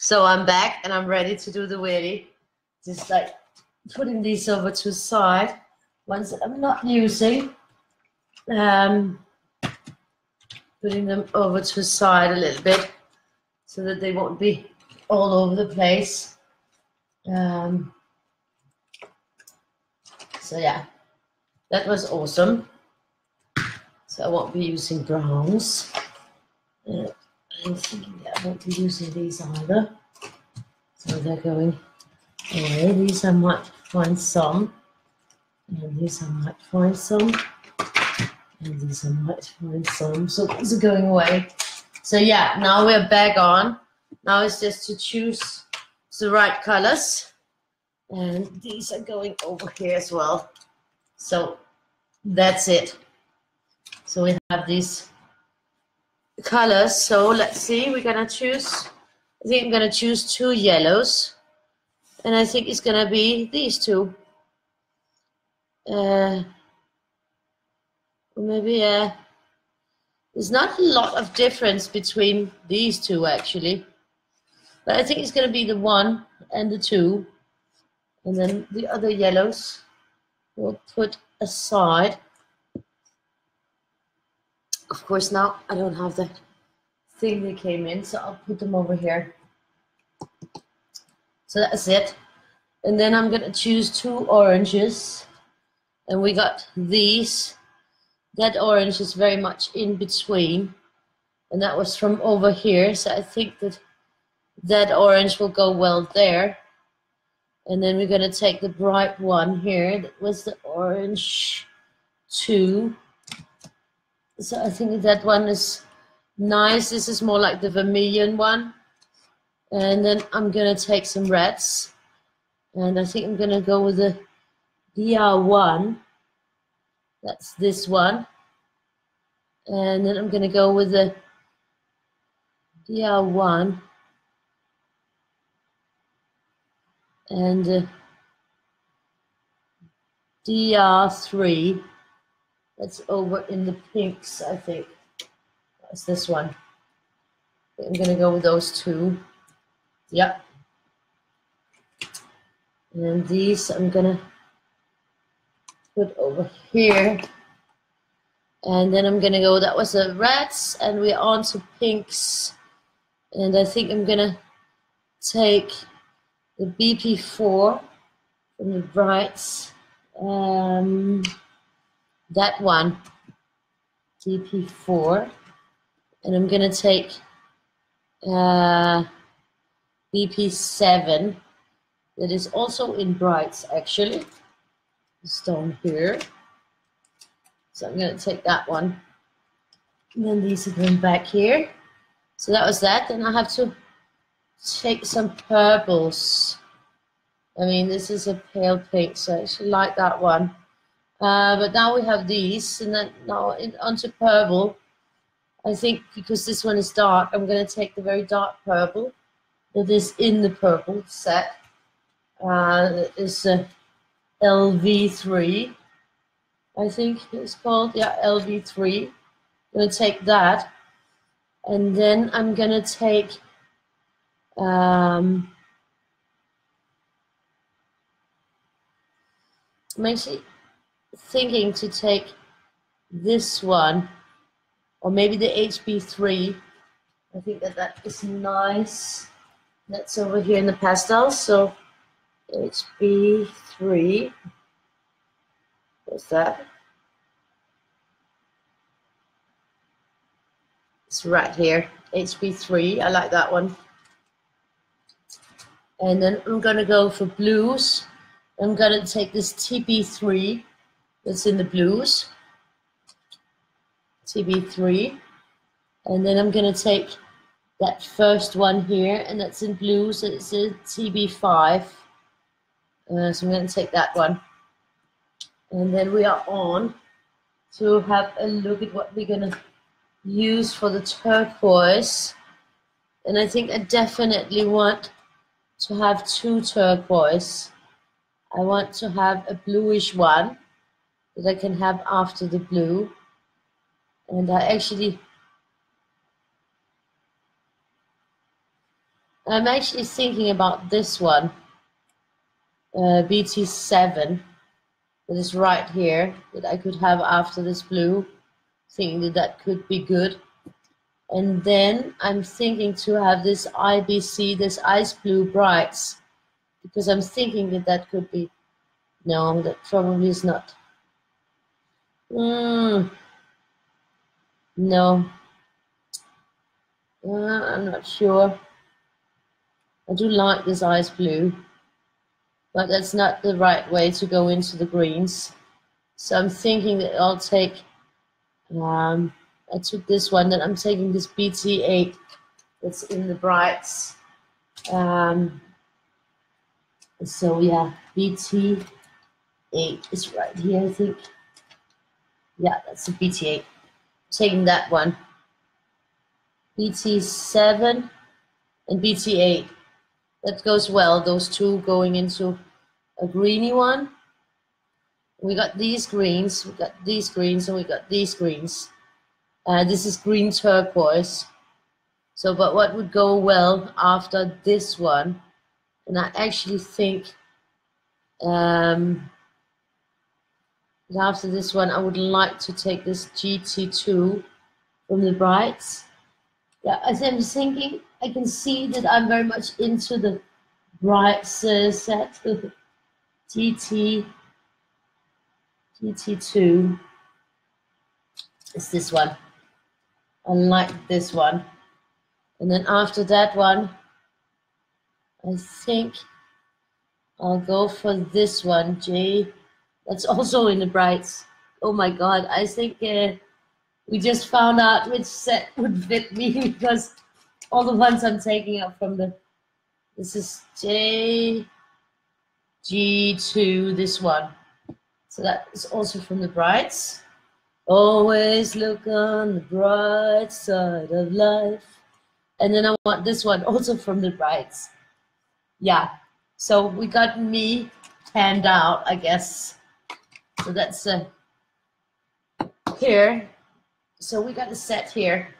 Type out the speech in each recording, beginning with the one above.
So I'm back and I'm ready to do the wheelie. Just like putting these over to the side. Ones that I'm not using. Putting them over to the side a little bit so that they won't be all over the place. So yeah, that was awesome. So I won't be using browns. I'm thinking that I won't be using these either. So they're going away. These I might find some. And these I might find some. And these I might find some. So these are going away. So yeah, now we're back on. Now it's just to choose the right colors. And these are going over here as well. So that's it. So we have these colors. So let's see, we're gonna choose, I think I'm gonna choose 2 yellows. And I think it's gonna be these 2. Maybe there's not a lot of difference between these 2 actually. But I think it's gonna be the 1 and the 2. And then the other yellows we'll put aside. Of course, now I don't have that thing that came in, so I'll put them over here. So that's it. And then I'm gonna choose 2 oranges. And we got these. That orange is very much in between. And that was from over here. So I think that orange will go well there. And then we're going to take the bright one here. That was the orange 2. So I think that one is nice. This is more like the vermilion one. And then I'm going to take some reds. And I think I'm going to go with the DR1. That's this one. And then I'm going to go with the DR1. And DR3, that's over in the pinks, I think. That's this one. I'm going to go with those 2. Yep. And these I'm going to put over here. And then I'm going to go, that was the reds, and we're on to pinks. And I think I'm going to take the BP4 from the brights. That one, DP4. And I'm going to take BP7. That is also in brights, actually. It's down here. So I'm going to take that one. And then these are going back here. So that was that. Then I have to take some purples. I mean, this is a pale pink, so I actually like that one. But now we have these, and then now onto purple. I think because this one is dark, I'm going to take the very dark purple that is in the purple set. It's LV3, I think it's called. Yeah, LV3. I'm going to take that. And then I'm going to take I'm actually thinking to take this one, or maybe the HB3. I think that is nice. That's over here in the pastels. So HB3. What's that? It's right here. HB3. I like that one. And then I'm gonna go for blues. I'm gonna take this TB3 that's in the blues. TB3. And then I'm gonna take that first one here, and that's in blues. It's a TB5. So I'm gonna take that one. And then we are on to have a look at what we're gonna use for the turquoise. And I think I definitely want to have 2 turquoise. I want to have a bluish one that I can have after the blue. And I I'm actually thinking about this one, BT7, that is right here, that I could have after this blue, thinking that that could be good. And then I'm thinking to have this IBC, this Ice Blue Brights, because I'm thinking that that could be, no, that probably is not. No. I'm not sure. I do like this Ice Blue, but that's not the right way to go into the greens. So I'm thinking that I'll take, I took this one, then I'm taking this BT8 that's in the brights. So yeah, BT8 is right here, I think. Yeah, that's the BT8. Taking that one. BT7 and BT8. That goes well, those two going into a greeny one. We got these greens, we got these greens, and we got these greens. This is green turquoise. So, but what would go well after this one? And I actually think after this one, I would like to take this GT2 from the brights. Yeah, as I'm thinking, I can see that I'm very much into the brights set. GT2 is this one. I like this one. And then after that one, I think I'll go for this one, J. That's also in the brights. Oh my God, I think we just found out which set would fit me because all the ones I'm taking up from the, this is JG2, this one. So that is also from the brights. Always look on the bright side of life. And then I want this one also from the brights. Yeah, so we got me panned out, I guess. So that's here. So we got a set here.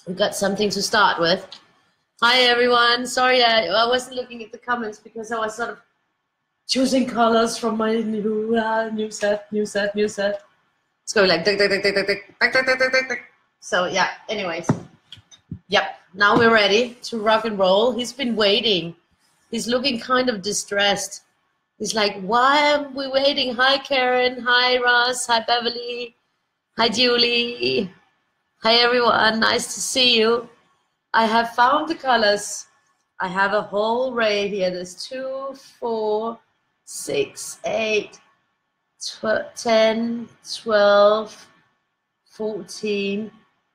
We got something to start with. Hi everyone. Sorry, I wasn't looking at the comments because I was sort of choosing colors from my new set. It's going like so yeah. Anyways, yep. Now we're ready to rock and roll. He's been waiting. He's looking kind of distressed. He's like, why are we waiting? Hi, Karen. Hi, Ross. Hi, Beverly. Hi, Julie. Hi, everyone. Nice to see you. I have found the colors. I have a whole array here. There's 2, 4, 6, 8, 10, 12, 14,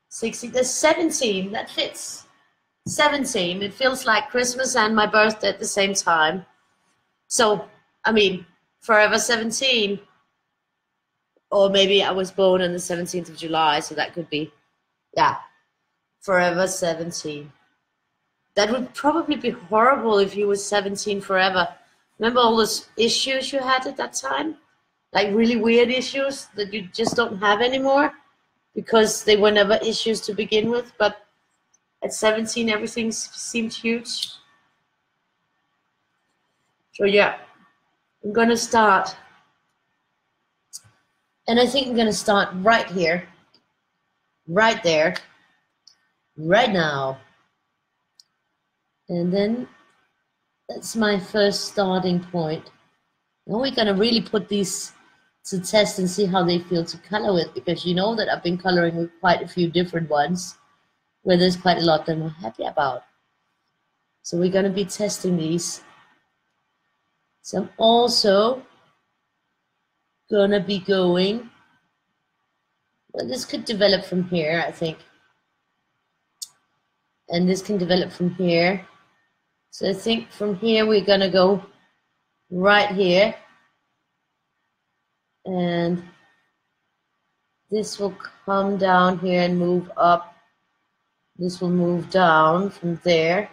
16. There's 17. That fits. 17. It feels like Christmas and my birthday at the same time. So, I mean, forever 17. Or maybe I was born on the 17th of July, so that could be, yeah, forever 17. That would probably be horrible if you were 17 forever. Remember all those issues you had at that time? Like really weird issues that you just don't have anymore because they were never issues to begin with, but at 17, everything seemed huge. So yeah, I'm gonna start. And I think I'm gonna start right here, right there, right now. And then that's my first starting point. Now we're gonna really put these to test and see how they feel to color with, because you know that I've been coloring with quite a few different ones where there's quite a lot that I'm happy about. So we're going to be testing these. So I'm also going to be going, well, this could develop from here, I think. And this can develop from here. So I think from here we're going to go right here. And this will come down here and move up. This will move down from there.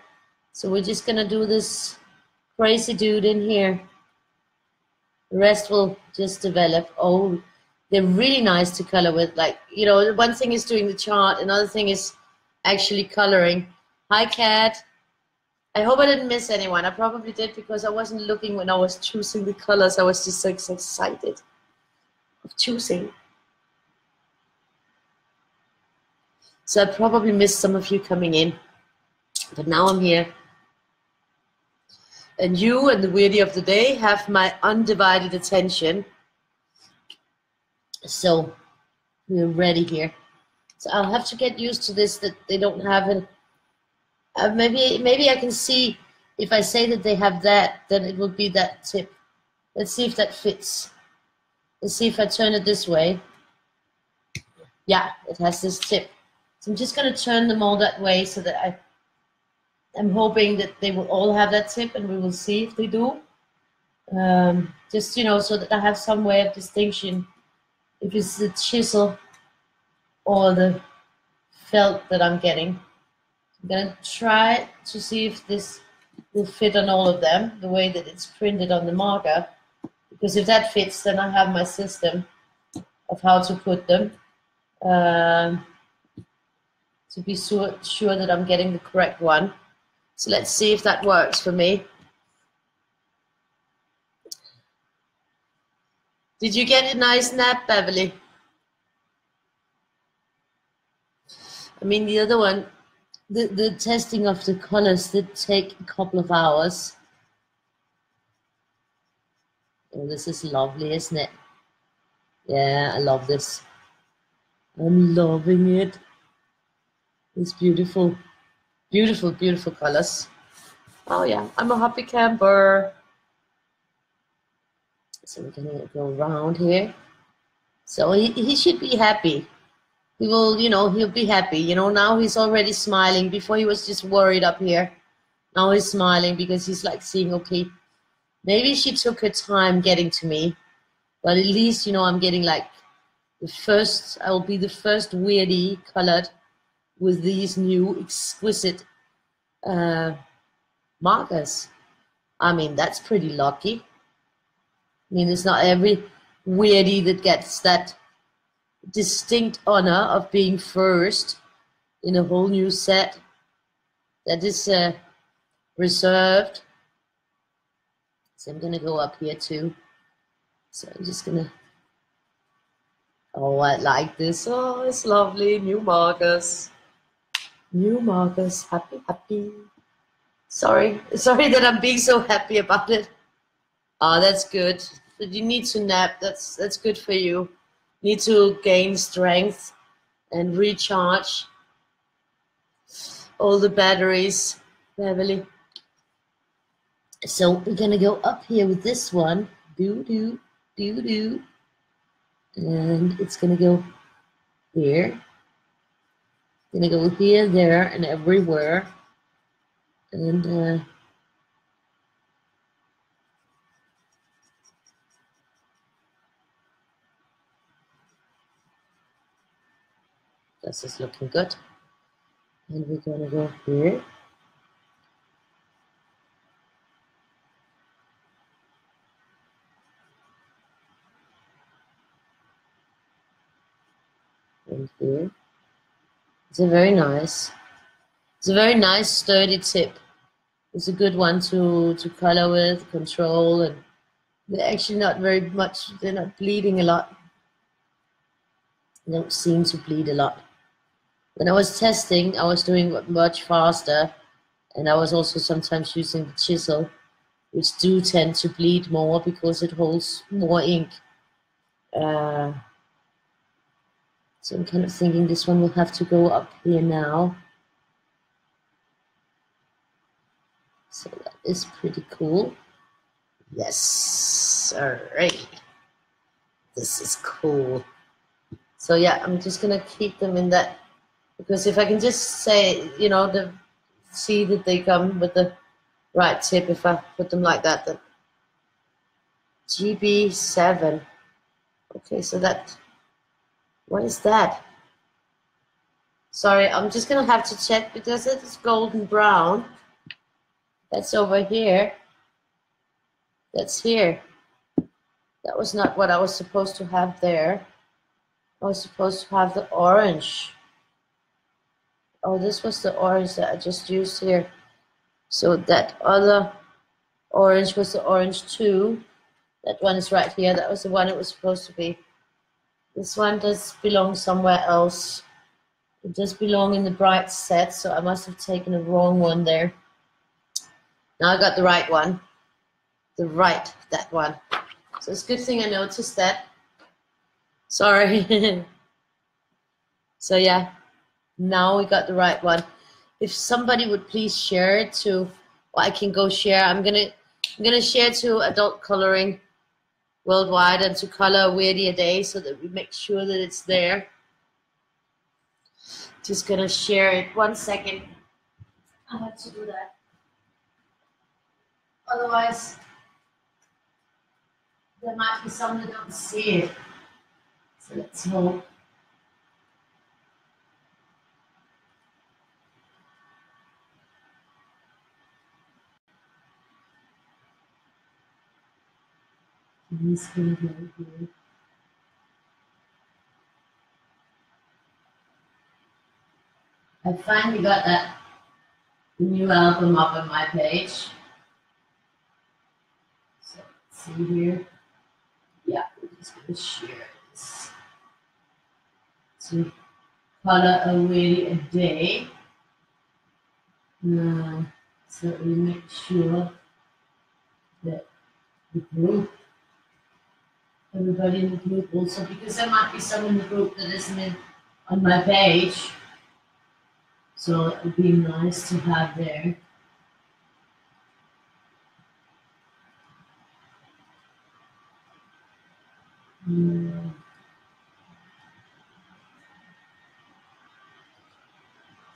So we're just gonna do this crazy dude in here. The rest will just develop. Oh, they're really nice to color with. Like, you know, one thing is doing the chart, another thing is actually coloring. Hi, Kat. I hope I didn't miss anyone. I probably did because I wasn't looking when I was choosing the colors. I was just so excited of choosing. So I probably missed some of you coming in, but now I'm here. And you and the weirdie of the day have my undivided attention. So we're ready here. So I'll have to get used to this, that they don't have it. Maybe I can see if I say that they have that, then it will be that tip. Let's see if that fits. Let's see if I turn it this way. Yeah, it has this tip. So I'm just going to turn them all that way so that I'm hoping that they will all have that tip, and we will see if they do. Just, you know, so that I have some way of distinction if it's the chisel or the felt that I'm getting. I'm going to try to see if this will fit on all of them, the way that it's printed on the marker. Because if that fits, then I have my system of how to put them to be sure that I'm getting the correct one. So let's see if that works for me. Did you get a nice nap, Beverly? I mean, the other one, the testing of the colors did take a couple of hours. Oh, this is lovely, isn't it? Yeah, I love this. I'm loving it. It's beautiful. Beautiful, beautiful colors. Oh yeah, I'm a happy camper. So we're gonna go around here. So he should be happy. He will, you know, he'll be happy. You know, now he's already smiling. Before he was just worried up here. Now he's smiling because he's like seeing, okay, maybe she took her time getting to me, but at least, you know, I'm getting like the first, I will be the first weirdie colored with these new exquisite markers. I mean, that's pretty lucky. I mean, it's not every weirdie that gets that distinct honor of being first in a whole new set that is reserved. So I'm going to go up here too. So I'm just going to, oh, I like this. Oh, it's lovely. New markers. New markers. Happy, happy. Sorry that I'm being so happy about it. Oh, that's good. But you need to nap. That's good for you. Need to gain strength and recharge all the batteries, Beverly. So we're gonna go up here with this one. Do do do do, and it's gonna go here. Gonna go here, there, and everywhere. And this is looking good. And we're gonna go here. And here. It's a very nice sturdy tip. It's a good one to color with, control, and they're actually not very much, they're not bleeding a lot. They don't seem to bleed a lot. When I was testing, I was doing it much faster, and I was also sometimes using the chisel, which do tend to bleed more because it holds more ink. So I'm kind of thinking this one will have to go up here now. So that is pretty cool. Yes, all right. This is cool. So yeah, I'm just gonna keep them in that, because if I can just say, you know, see that they come with the right tip, if I put them like that, then GB7. Okay, so that, what is that? Sorry, I'm just gonna have to check because it's golden brown. That's over here. That's here. That was not what I was supposed to have there. I was supposed to have the orange. Oh, this was the orange that I just used here. So that other orange was the orange 2. That one is right here. That was the one it was supposed to be. This one does belong somewhere else. It does belong in the bright set, so I must have taken the wrong one there. Now I got the right one. That one. So it's a good thing I noticed that. Sorry. So yeah, now we got the right one. If somebody would please share it to, well, I can go share. I'm gonna share to Adult Coloring Worldwide and to Color Weirdly a Day so that we make sure that it's there. Just gonna share it. 1 second. I have to do that. Otherwise, there might be some that don't see it. So let's hope. I finally got that new album up on my page. So let's see here. Yeah, we're just going to share this. To Color Weirdly a Day. So we make sure that the group, everybody in the group also, because there might be some in the group that isn't on my page. So it would be nice to have there.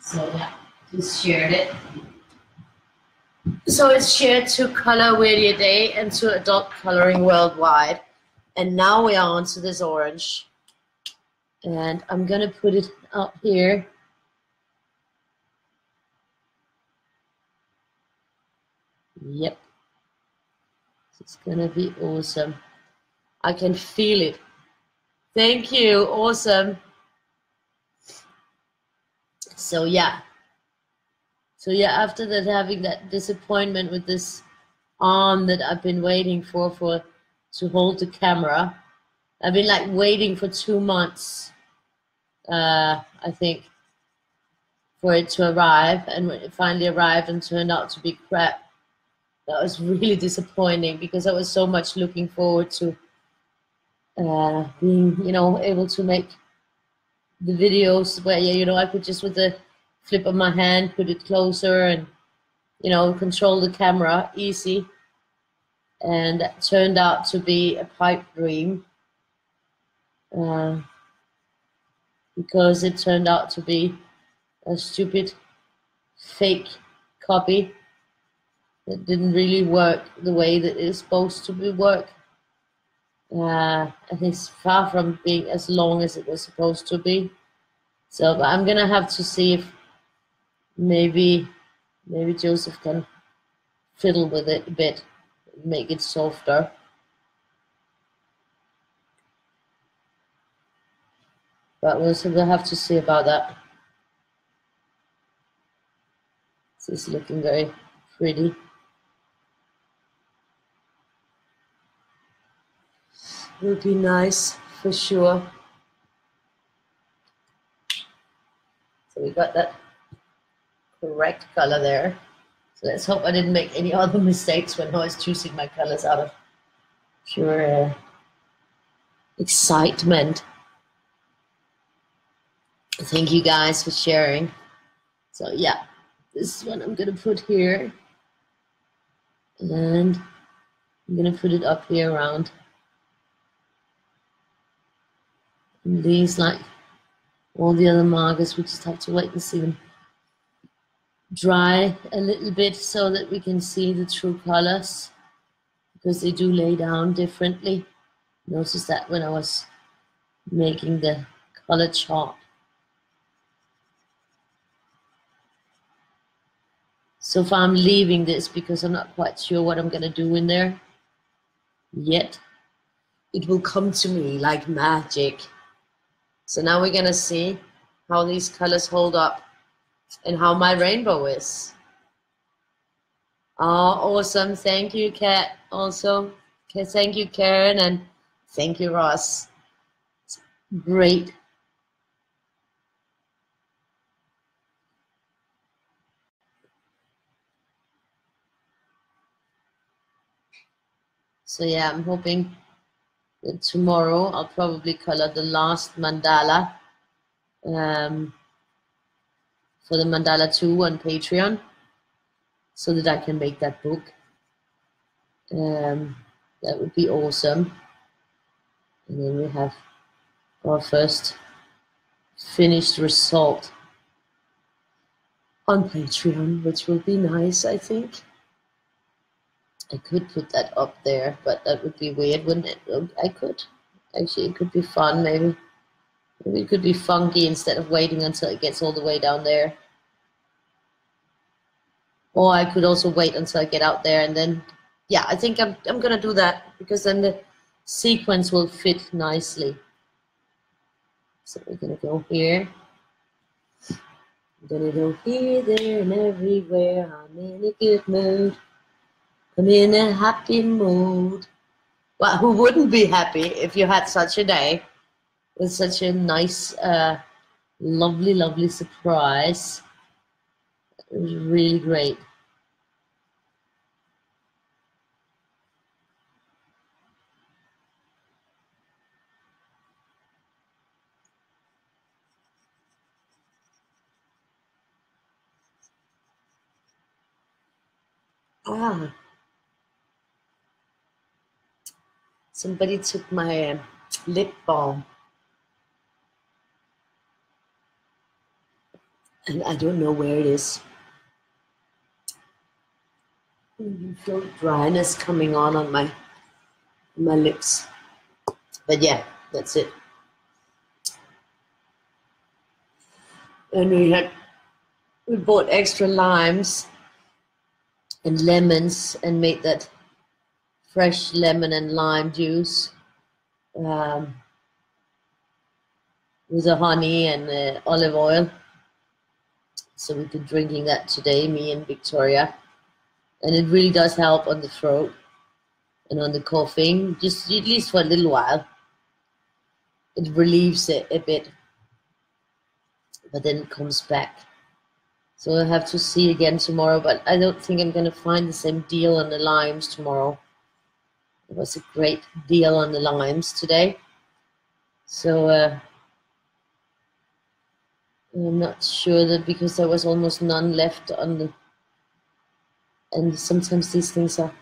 So yeah, just shared it. So it's shared to Color Weirdly a Day and to Adult Coloring Worldwide. And now we are on to this orange. And I'm gonna put it up here. Yep. It's gonna be awesome. I can feel it. Thank you, awesome. So yeah, after that, having that disappointment with this arm that I've been waiting for to hold the camera, I've been like waiting for 2 months, I think, for it to arrive, and when it finally arrived and turned out to be crap, that was really disappointing because I was so much looking forward to being, able to make the videos where, I could just with the flip of my hand put it closer and, control the camera easy. And that turned out to be a pipe dream because it turned out to be a stupid fake copy that didn't really work the way that it's supposed to be work. And it's far from being as long as it was supposed to be. So but I'm gonna have to see if maybe Joseph can fiddle with it a bit, make it softer. But we'll have to see about that. This is looking very pretty. Would be nice for sure. So we got that correct color there. So let's hope I didn't make any other mistakes when I was choosing my colors out of pure excitement. Thank you guys for sharing. So yeah, this is what I'm gonna put here. And I'm gonna put it up here around. And these, like all the other markers, we just have to wait and see them dry a little bit so that we can see the true colors, because they do lay down differently. Notice that when I was making the color chart. So far I'm leaving this because I'm not quite sure what I'm gonna do in there yet. It will come to me like magic. So now we're gonna see how these colors hold up and how my rainbow is. Oh, awesome. Thank you, Kat. Also, okay, thank you, Karen, and thank you, Ross. Great. So yeah, I'm hoping that tomorrow I'll probably color the last mandala for the mandala 2 on Patreon so that I can make that book. That would be awesome. And then we have our first finished result on Patreon, which will be nice, I think. I could put that up there, but that would be weird, wouldn't it? I could. Actually, it could be fun, maybe. Maybe it could be funky instead of waiting until it gets all the way down there. Or I could also wait until I get out there and then, yeah, I think I'm gonna do that because then the sequence will fit nicely. So we're gonna go here. I'm gonna go here, there, and everywhere. I'm in a good mood. I'm in a happy mood. Well, who wouldn't be happy if you had such a day with such a nice, lovely, lovely surprise? It was really great. Ah, somebody took my lip balm. And I don't know where it is. You feel dryness coming on my lips. But yeah, that's it. And we bought extra limes and lemons and made that fresh lemon and lime juice with the honey and olive oil. So we've been drinking that today, me and Victoria. And it really does help on the throat and on the coughing, just at least for a little while. It relieves it a bit, but then it comes back. So I have to see again tomorrow, but I don't think I'm going to find the same deal on the limes tomorrow. It was a great deal on the limes today. So I'm not sure that because there was almost none left on the, and sometimes these things are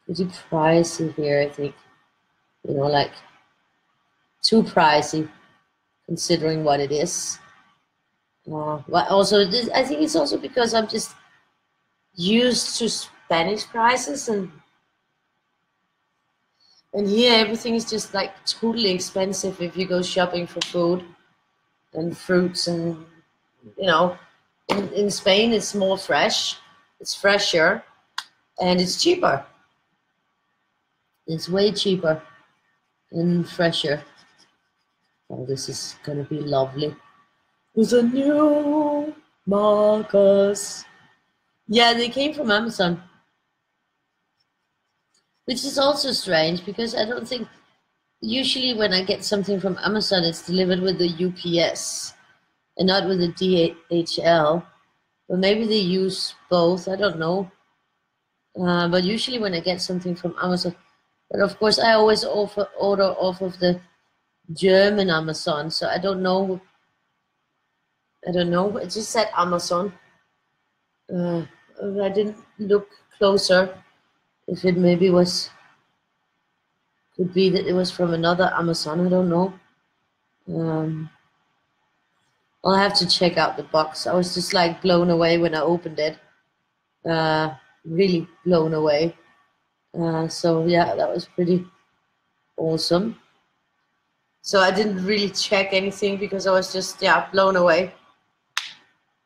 pretty pricey here, I think. You know, like too pricey considering what it is. But also, I think it's also because I'm just used to Spanish prices, and here everything is just like totally expensive if you go shopping for food and fruits, and you know, in Spain it's more fresh, it's fresher, and it's cheaper. It's way cheaper and fresher. Oh, this is gonna be lovely. There's a new Marcus. Yeah, they came from Amazon, which is also strange because I don't think usually when I get something from Amazon, it's delivered with the UPS and not with the DHL. But maybe they use both. I don't know. But usually when I get something from Amazon, but of course I always order off of the German Amazon, so I don't know. I don't know. It just said Amazon. I didn't look closer. If it maybe was, could be that it was from another Amazon. I don't know. I'll have to check out the box. I was just like blown away when I opened it. Really blown away. So yeah, that was pretty awesome. So I didn't really check anything because I was just blown away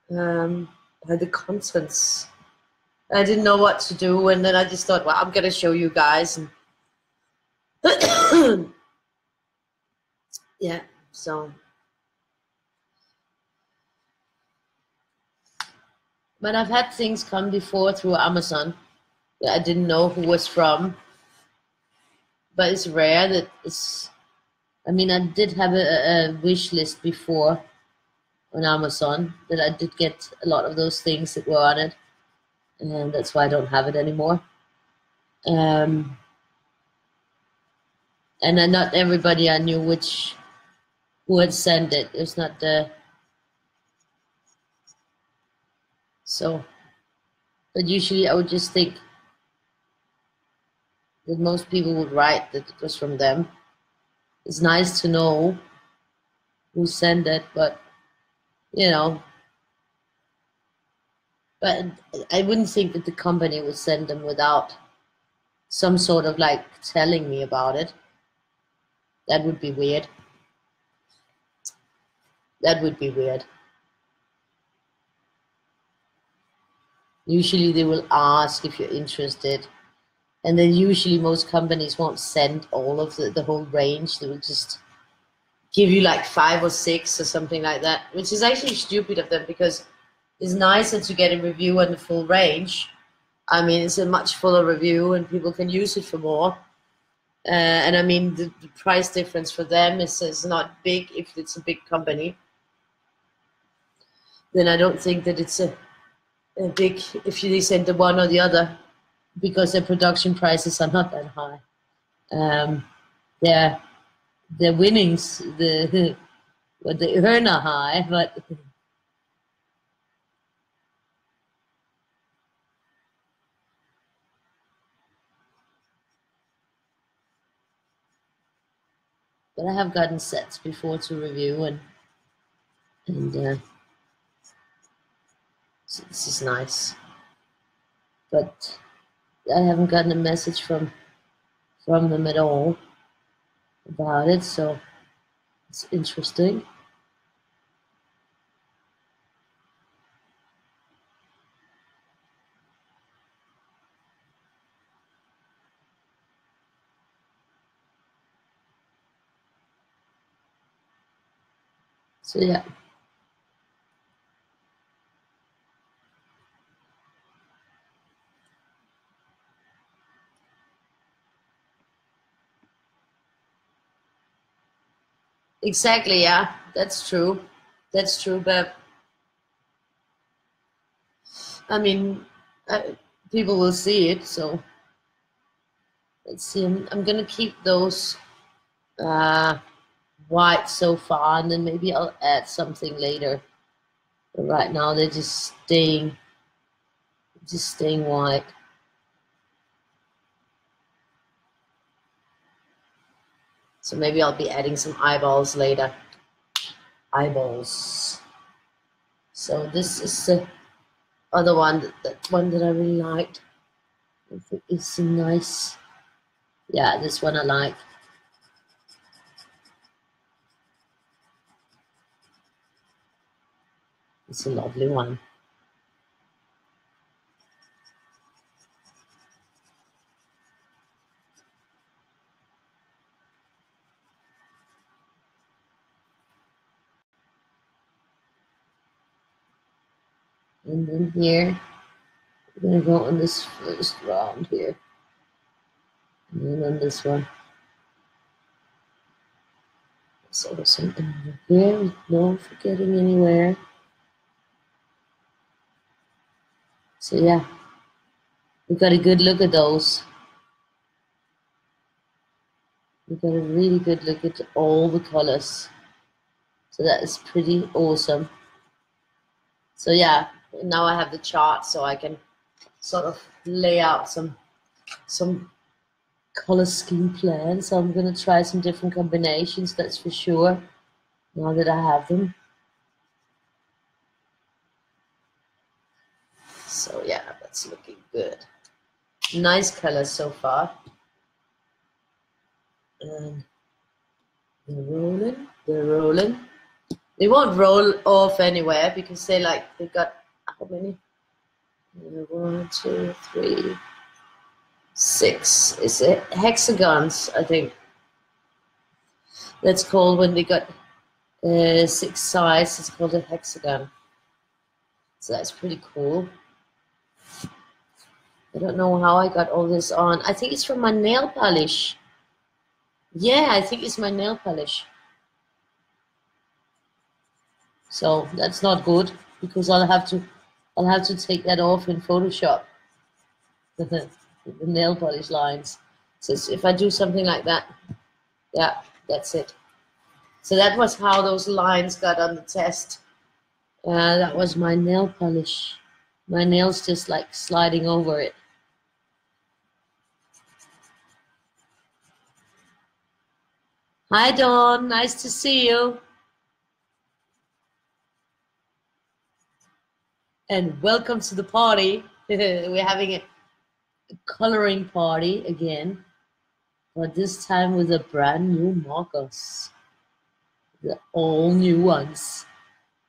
by the contents. I didn't know what to do, and then I just thought, well, I'm gonna show you guys. And yeah, so. But I've had things come before through Amazon, that I didn't know who was from. But it's rare that it's. I mean, I did have a wish list before on Amazon that I did get a lot of those things that were on it, and that's why I don't have it anymore. Um, and then not everybody I knew who had sent it. It's not the so, but usually I would just think that most people would write that it was from them. It's nice to know who sent it, but you know, but I wouldn't think that the company would send them without some sort of like telling me about it. That would be weird. That would be weird. Usually they will ask if you're interested. And then usually most companies won't send all of the whole range. They will just give you like 5 or 6 or something like that, which is actually stupid of them because it's nicer to get a review on the full range. I mean, it's a much fuller review and people can use it for more. And I mean, the price difference for them is not big if it's a big company. Then I don't think that it's a big, if they send the one or the other, because their production prices are not that high. Their winnings, what they earn are high, but I have gotten sets before to review, and so this is nice. But I haven't gotten a message from them at all about it, so it's interesting. So yeah. Exactly, yeah, that's true. That's true, but I mean, people will see it, so let's see. I'm gonna keep those white so far, and then maybe I'll add something later. But right now they're just staying white. So maybe I'll be adding some eyeballs later. Eyeballs. So this is the other one, that one that I really liked. I think it's nice. Yeah, this one I like. It's a lovely one. And then here, we're gonna go on this first round here. And then on this one. So something here, no forgetting anywhere. So yeah, we got a good look at those. We got a really good look at all the colors. So that is pretty awesome. So yeah, now I have the chart so I can sort of lay out some color scheme plans. So I'm gonna try some different combinations, that's for sure, now that I have them. So yeah, that's looking good. Nice colors so far. And they're rolling. They won't roll off anywhere because they got how many? 1, 2, 3, 6. Is it hexagons? I think that's called when they got 6 sides. It's called a hexagon. So that's pretty cool. I don't know how I got all this on. I think it's from my nail polish. Yeah, I think it's my nail polish. So that's not good because I'll have to take that off in Photoshop. The nail polish lines. So if I do something like that, yeah, that's it. So that was how those lines got on the test. That was my nail polish. My nails just like sliding over it. Hi, Dawn. Nice to see you. And welcome to the party. We're having a coloring party again, but this time with a brand new markers. The all new ones.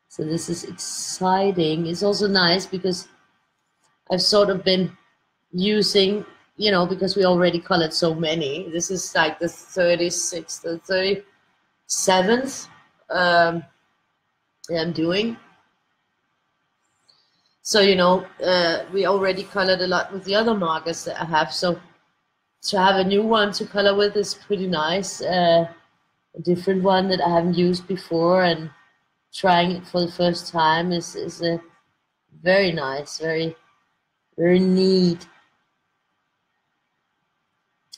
So this is exciting. It's also nice because I've sort of been using, because we already colored so many. This is like the 36th, the 37th I'm doing. So, we already colored a lot with the other markers that I have. So to have a new one to color with is pretty nice. A different one that I haven't used before and trying it for the first time is a very nice, very, very neat.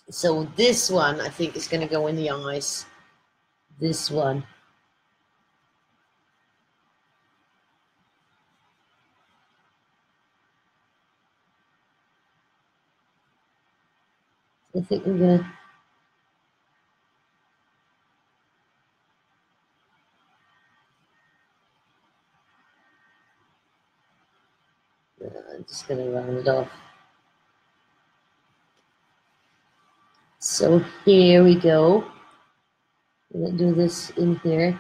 So this one, I think, is going to go in the eyes. This one. I think we're going to... I'm just going to round it off. So here we go. I'm going to do this in here.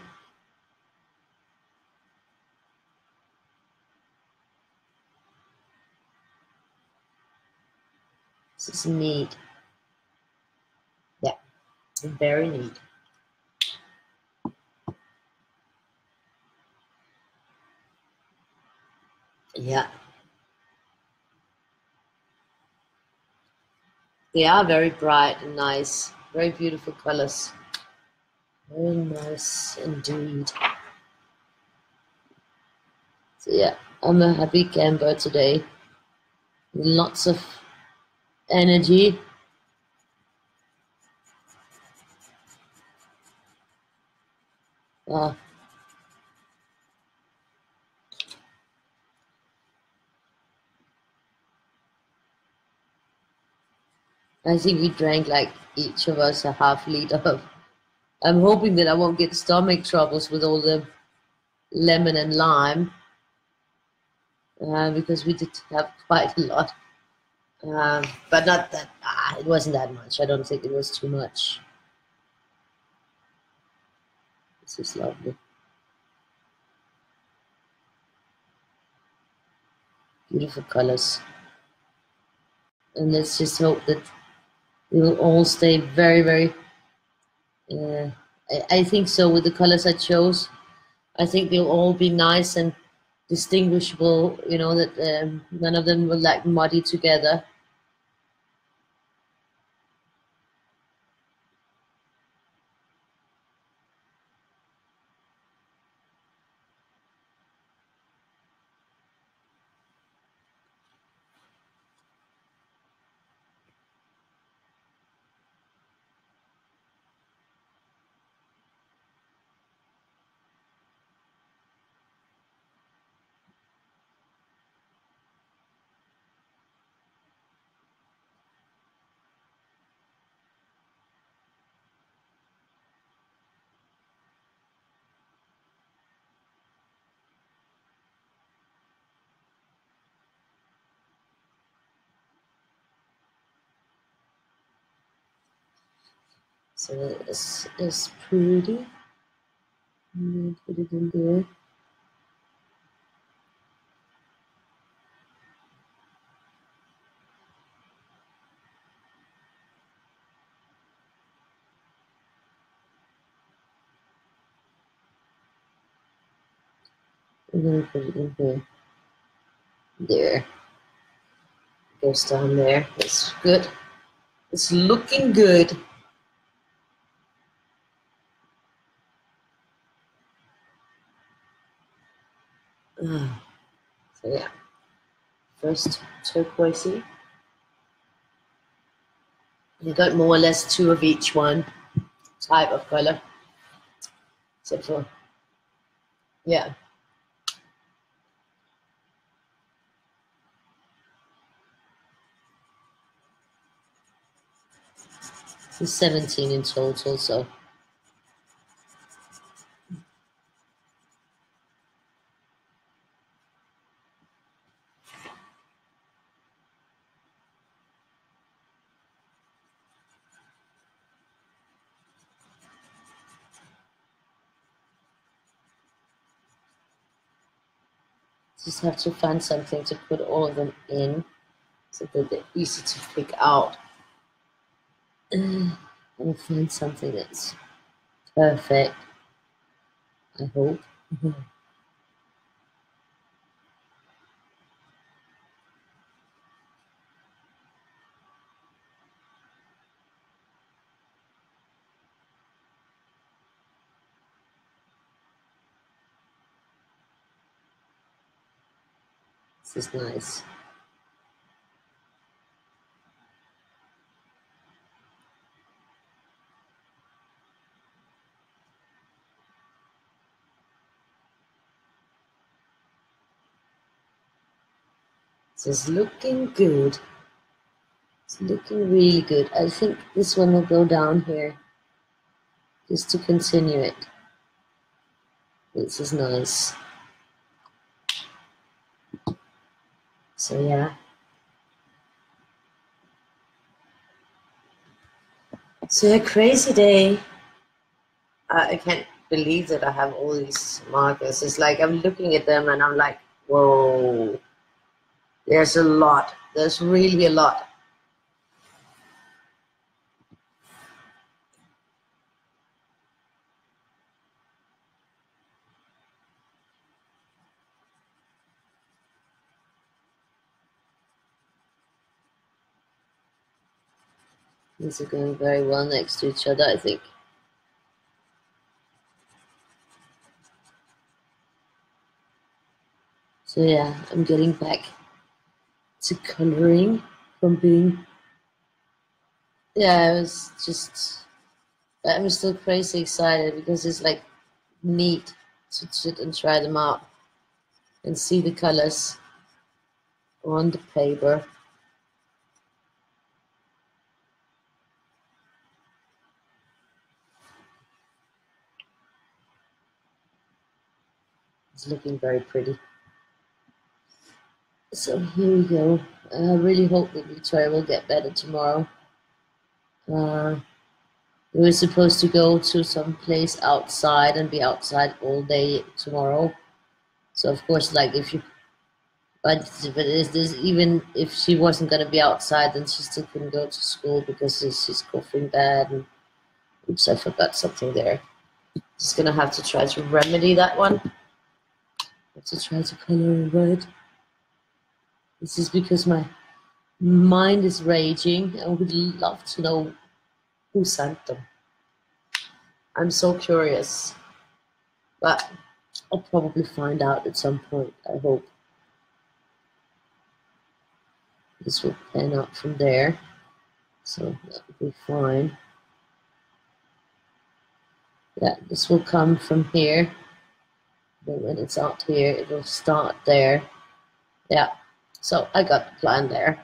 This is neat. Yeah, very neat. Yeah. They are very bright and nice. Very beautiful colors. Very nice indeed. So yeah, I'm a happy camper today. Lots of energy. Uh, I think we drank like each of us a half liter of. I'm hoping that I won't get stomach troubles with all the lemon and lime because we did have quite a lot. But not that, it wasn't that much. I don't think it was too much. This is lovely. Beautiful colors. And let's just hope that they will all stay very, very, I think so with the colors I chose. I think they'll all be nice and distinguishable, that none of them will like muddy together. So this is pretty. I'm gonna put it in there. I'm gonna put it in here. There. goes down there. It's good. It's looking good. So yeah, first turquoisey. You got more or less 2 of each one type of color, except for, yeah. There's 17 in total, so. Just have to find something to put all of them in so that they're easy to pick out. And find something that's perfect, I hope. This is nice. This is looking good. It's looking really good. I think this one will go down here just to continue it. This is nice. So yeah. So a crazy day. I can't believe that I have all these markers. It's like I'm looking at them and I'm like, whoa, there's a lot. There's really a lot. These are going very well next to each other, I think. So yeah, I'm getting back to coloring from being, yeah, I was just, I'm still crazy excited because it's like neat to sit and try them out and see the colors on the paper. It's looking very pretty. So here we go. I really hope that Victoria will get better tomorrow. We were supposed to go to some place outside and be outside all day tomorrow. So of course, like if you, but is this, even if she wasn't gonna be outside, then she still couldn't go to school because she's coughing bad. And oops, I forgot something there. Just gonna have to try to remedy that one. Have to try to color red. This is because my mind is raging. I would love to know who sent them. I'm so curious, but I'll probably find out at some point, I hope. This will pan out from there, so that will be fine. Yeah, this will come from here. Then when it's out here, it will start there. Yeah, so I got the plan there.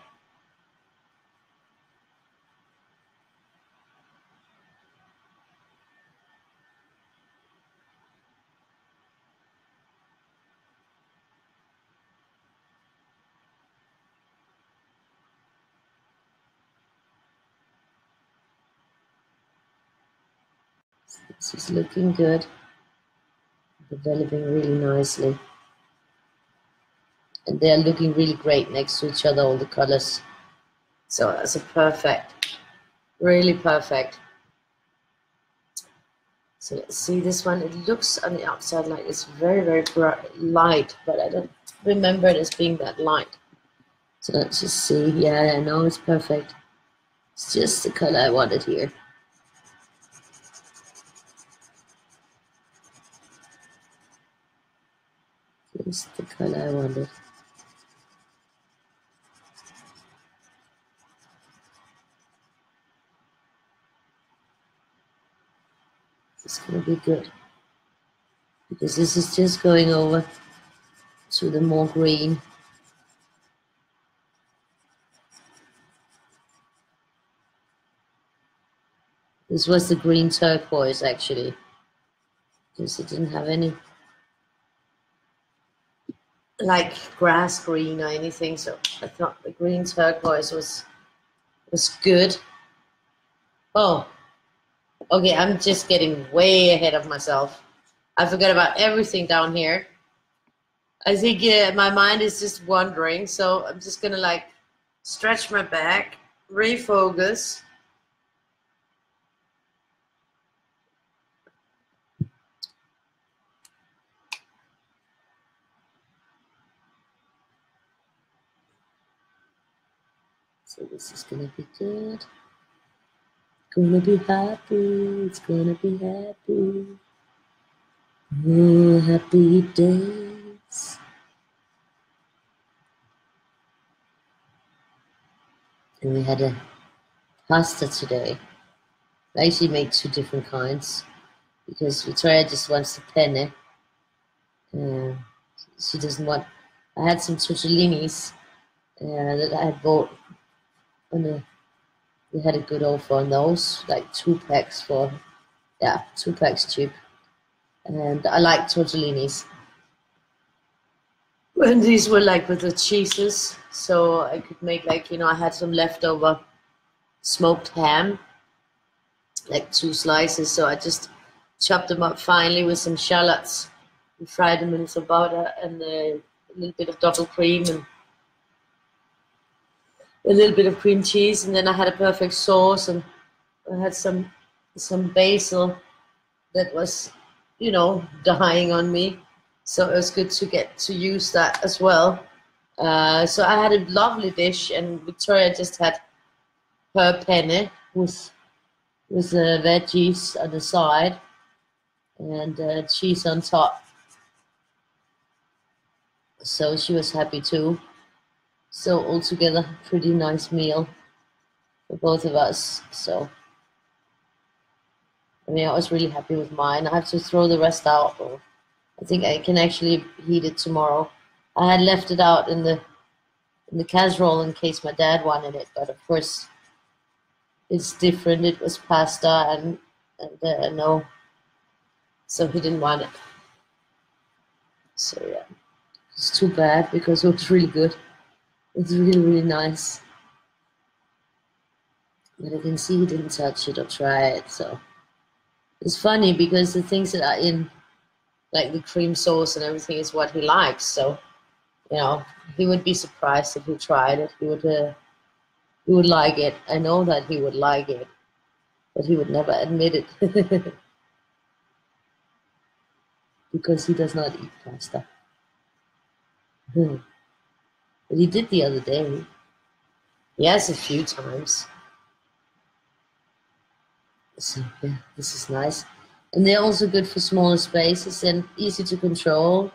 This is looking good, developing really nicely. And they are looking really great next to each other, all the colors. So that's a perfect, really perfect. So let's see this one. It looks on the outside like it's very, very bright, light, but I don't remember it as being that light. So let's just see. Yeah, I know it's perfect. It's just the color I wanted here. Just the color I wanted. It's gonna be good. Because this is just going over to the more green. This was the green turquoise actually, because it didn't have any like grass green or anything. So I thought the green turquoise was good. Oh, okay. I'm just getting way ahead of myself. I forgot about everything down here. I think my mind is just wandering. So I'm just gonna like stretch my back, refocus. So this is gonna be good. Gonna be happy, it's gonna be happy. Oh, happy days. And we had a pasta today. I actually made 2 different kinds because Victoria just wants the penne. She doesn't want. I had some tortellinis that I had bought on we had a good offer on those, like 2 packs for, 2 packs cheap. And I like tortellinis. And these were like with the cheeses, so I could make like, I had some leftover smoked ham, like 2 slices, so I just chopped them up finely with some shallots and fried them in some butter and a little bit of double cream and a little bit of cream cheese, and then I had a perfect sauce, and I had some basil that was, dying on me, so it was good to get to use that as well. So I had a lovely dish, and Victoria just had her penne with veggies on the side and cheese on top. So she was happy too. So altogether, pretty nice meal for both of us. So I mean, I was really happy with mine. I have to throw the rest out, or I think I can actually heat it tomorrow. I had left it out in the casserole in case my dad wanted it, but of course it's different. It was pasta and no, so he didn't want it. So yeah, it's too bad because it was really good. It's really, really nice. But I can see he didn't touch it or try it, so it's funny because the things that are in like the cream sauce and everything is what he likes. So he would be surprised if he tried it. He would like it. I know that he would like it, but he would never admit it because he does not eat pasta. But he did the other day. Yes, a few times. So yeah, this is nice. And they're also good for smaller spaces and easy to control.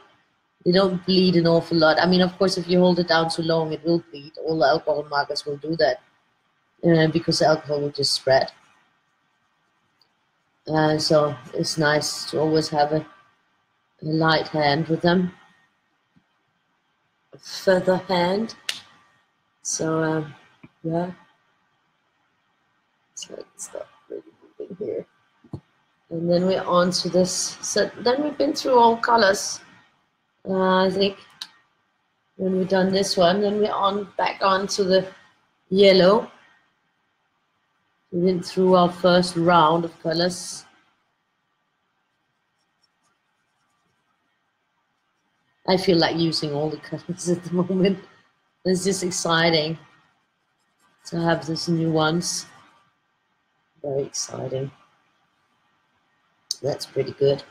They don't bleed an awful lot. I mean, of course, if you hold it down too long, it will bleed. All the alcohol markers will do that because the alcohol will just spread. So it's nice to always have a light hand with them, a feather hand. So yeah, so let's start really moving here. And then we're on to this. So then we've been through all colors. I think when we've done this one, then we're back on to the yellow. We went through our first round of colors. I feel like using all the colors at the moment. It's just exciting to have these new ones. Very exciting. That's pretty good.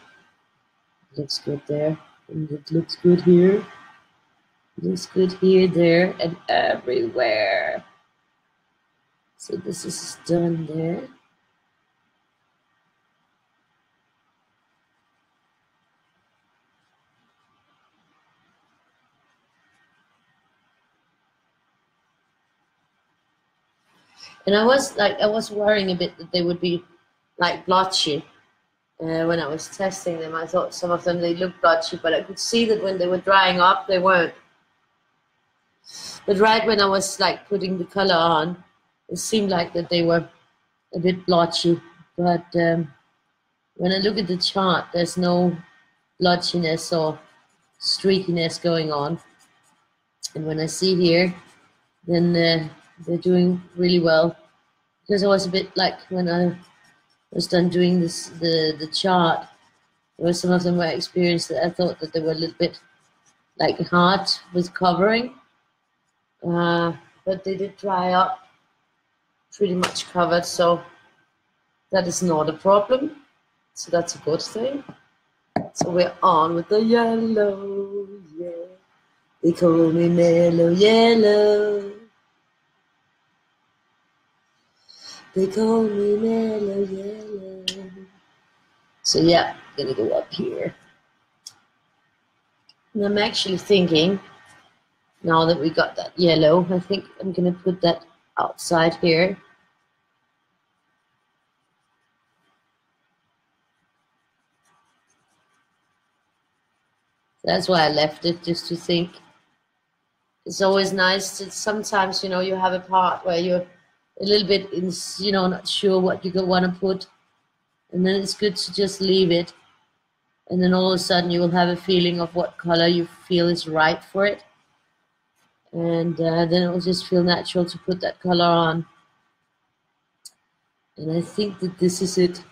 Looks good there. And it looks good here. Looks good here, there, and everywhere. So this is done there. And I was worrying a bit that they would be like blotchy. When I was testing them, I thought some of them, they looked blotchy, but I could see that when they were drying up, they weren't. But right when I was like putting the color on, it seemed like that they were a bit blotchy. But when I look at the chart, there's no blotchiness or streakiness going on. And when I see here, then they're doing really well. Because I was a bit like when I was done doing this, the chart, there were some of them were experienced that I thought that they were a little bit like hard with covering. But they did dry up, pretty much covered, so that is not a problem. So that's a good thing. So we're on with the yellow, yeah. They call me Mellow Yellow. They call me Mellow Yellow. So yeah, I'm gonna go up here. And I'm actually thinking, now that we got that yellow, I think I'm gonna put that outside here. That's why I left it, just to think. It's always nice to sometimes, you know, you have a part where you're a little bit, you know, not sure what you want to put. And then it's good to just leave it. And then all of a sudden you will have a feeling of what color you feel is right for it. And then it will just feel natural to put that color on. And I think that this is it.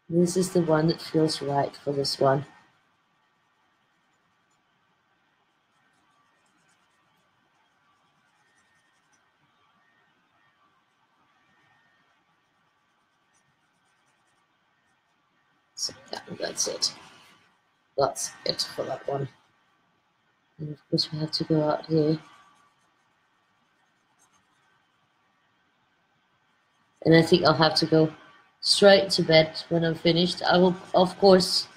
This is the one that feels right for this one. So yeah, that's it. That's it for that one. And of course we have to go out here. And I think I'll have to go straight to bed when I'm finished. I will, of course,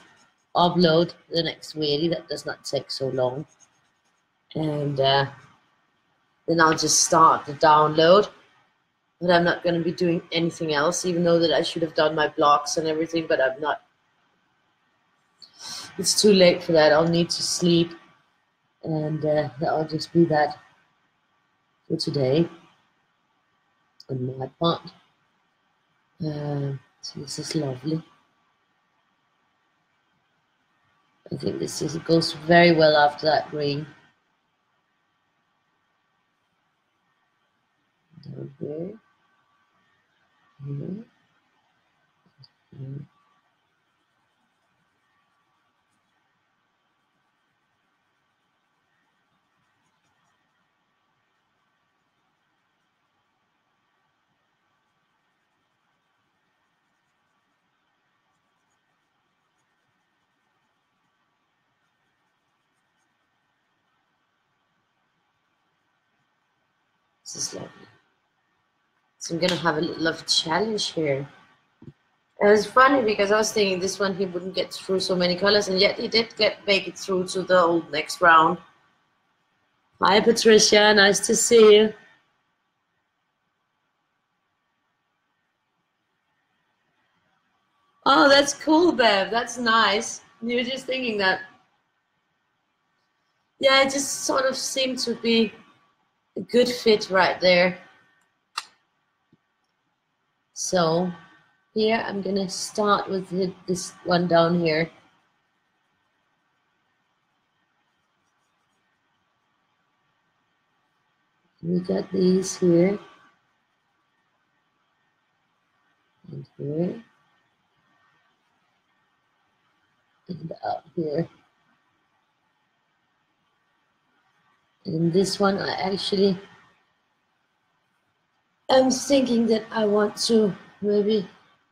upload the next video. That does not take so long. And then I'll just start the download. But I'm not going to be doing anything else, even though that I should have done my blocks and everything, but I'm not. It's too late for that. I'll need to sleep. And that'll just be that for today on my part. So this is lovely. I think it goes very well after that green. Down here. Here. Here. This is lovely. So I'm gonna have a little of a challenge here. It was funny because I was thinking this one he wouldn't get through so many colors, and yet he did make it through to the next round. Hi Patricia, nice to see you. Oh, that's cool, Bev. That's nice. You were just thinking that. Yeah, it just sort of seemed to be a good fit right there. So here I'm gonna start with this one down here. We got these here and here and out here. And this one I'm thinking that I want to maybe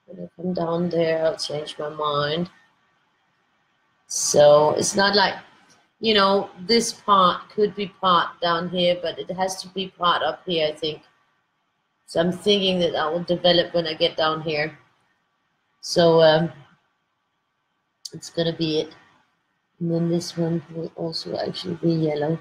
when I come down there I'll change my mind. So it's not like you know, this part could be part down here, but it has to be part up here, I think. So I'm thinking that I will develop when I get down here. So it's gonna be it. And then this one will also actually be yellow.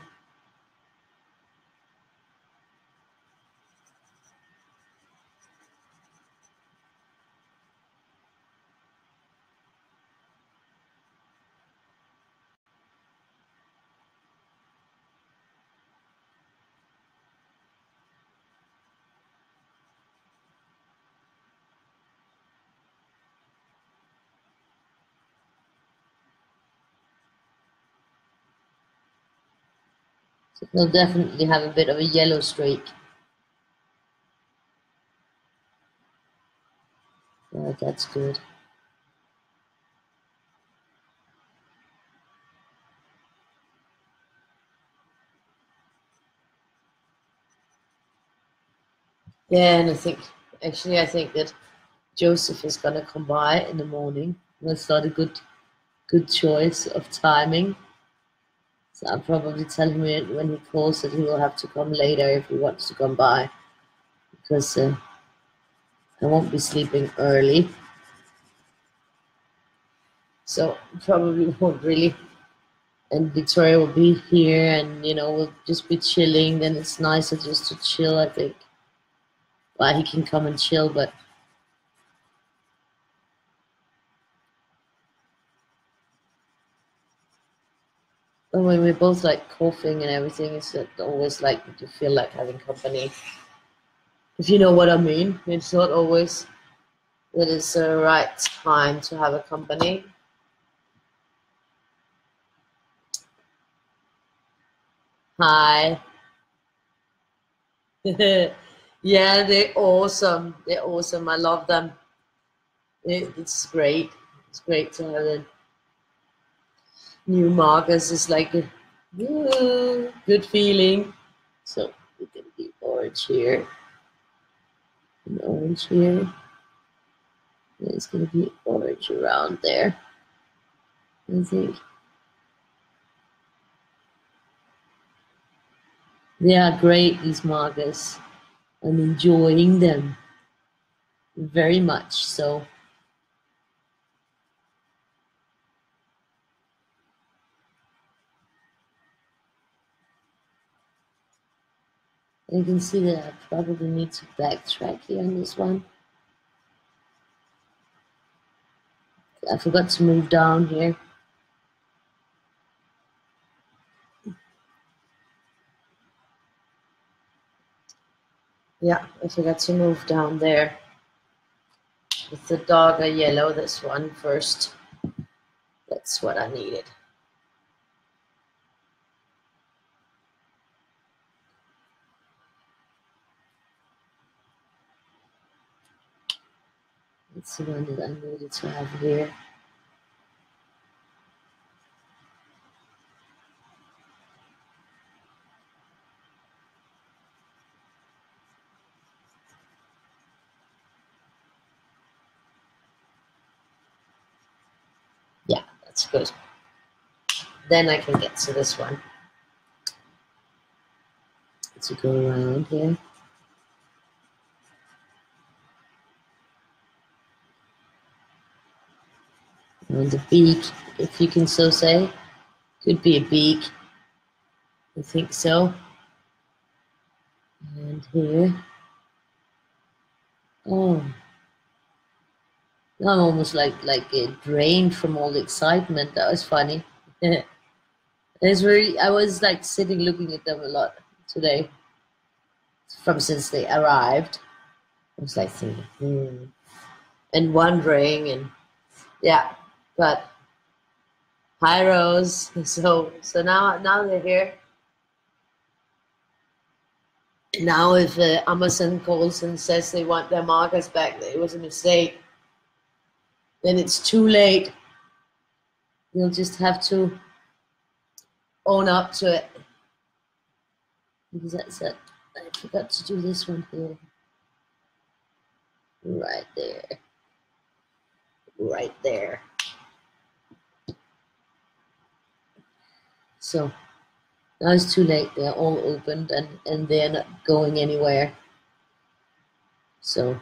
So they'll definitely have a bit of a yellow streak. Right, that's good. Yeah, and I think that Joseph is gonna come by in the morning. That's not a good choice of timing. So I'll probably tell him when he calls that he will have to come later if he wants to come by, because I won't be sleeping early. So probably won't really. And Victoria will be here, and you know we'll just be chilling. Then it's nicer just to chill, I think. Well, he can come and chill, but when we're both like coughing and everything, it's always like you feel like having company. If you know what I mean, it's not always that it's the right time to have a company. Hi. Yeah, they're awesome. They're awesome. I love them. It's great. It's great to have the new markers. It's like a good feeling. So we can be orange here and orange here. And it's going to be orange around there, I think. They are great, these markers. I'm enjoying them very much. So you can see that I probably need to backtrack here on this one. I forgot to move down here. Yeah, I forgot to move down there with the darker yellow, this one first. That's what I needed. That's the one that I needed to have here. Yeah, that's good. Then I can get to this one. To go around here. And the beak, if you can so say. Could be a beak. I think so. And here. Oh. I'm almost like drained from all the excitement. That was funny. It's really, I was like sitting looking at them a lot today. From since they arrived. I was like thinking, and wondering, and yeah, but hi Rose. So now they're here. Now if Amazon calls and says they want their markers back, that it was a mistake, then it's too late. You'll just have to own up to it. Because that's it. I forgot to do this one here. Right there. Right there. So now it's too late. They're all opened and they're not going anywhere. So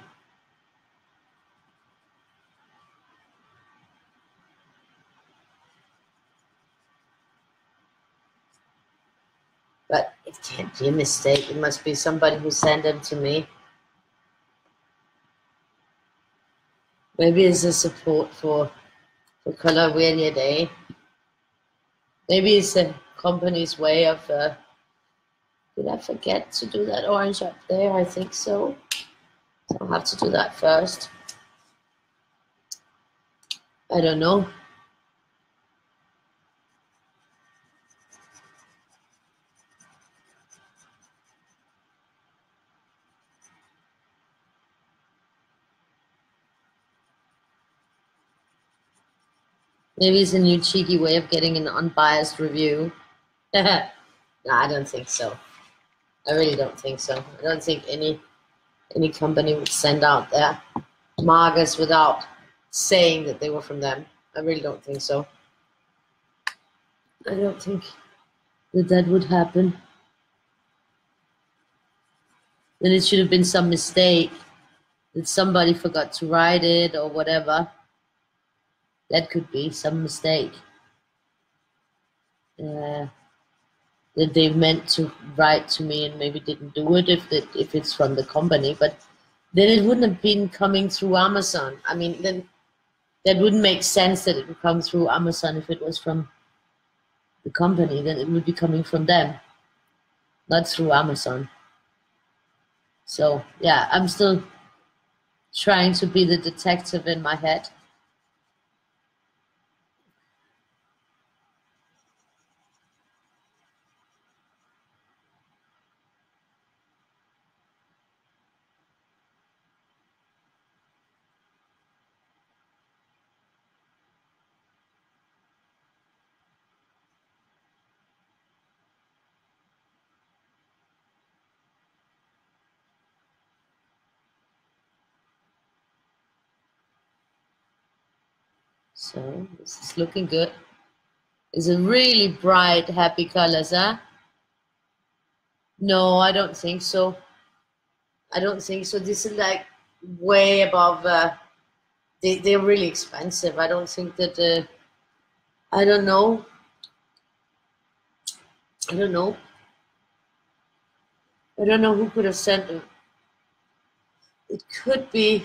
but it can't be a mistake. It must be somebody who sent them to me. Maybe it's a support for Color Weird Day. Maybe it's a company's way of. Did I forget to do that orange up there? I think so. So I'll have to do that first. I don't know. Maybe it's a new cheeky way of getting an unbiased review. No, I don't think so. I really don't think so. I don't think any company would send out their markers without saying that they were from them. I really don't think so. I don't think that would happen. Then it should have been some mistake, that somebody forgot to write it or whatever. That could be some mistake. That they meant to write to me and maybe didn't do it if it's from the company. But then it wouldn't have been coming through Amazon. I mean, then that wouldn't make sense that it would come through Amazon if it was from the company. Then it would be coming from them, not through Amazon. So yeah, I'm still trying to be the detective in my head. So this is looking good. It's a really bright, happy colors, huh? No, I don't think so. I don't think so. This is like way above. They're really expensive. I don't think that. I don't know. I don't know. I don't know who could have sent them. It could be.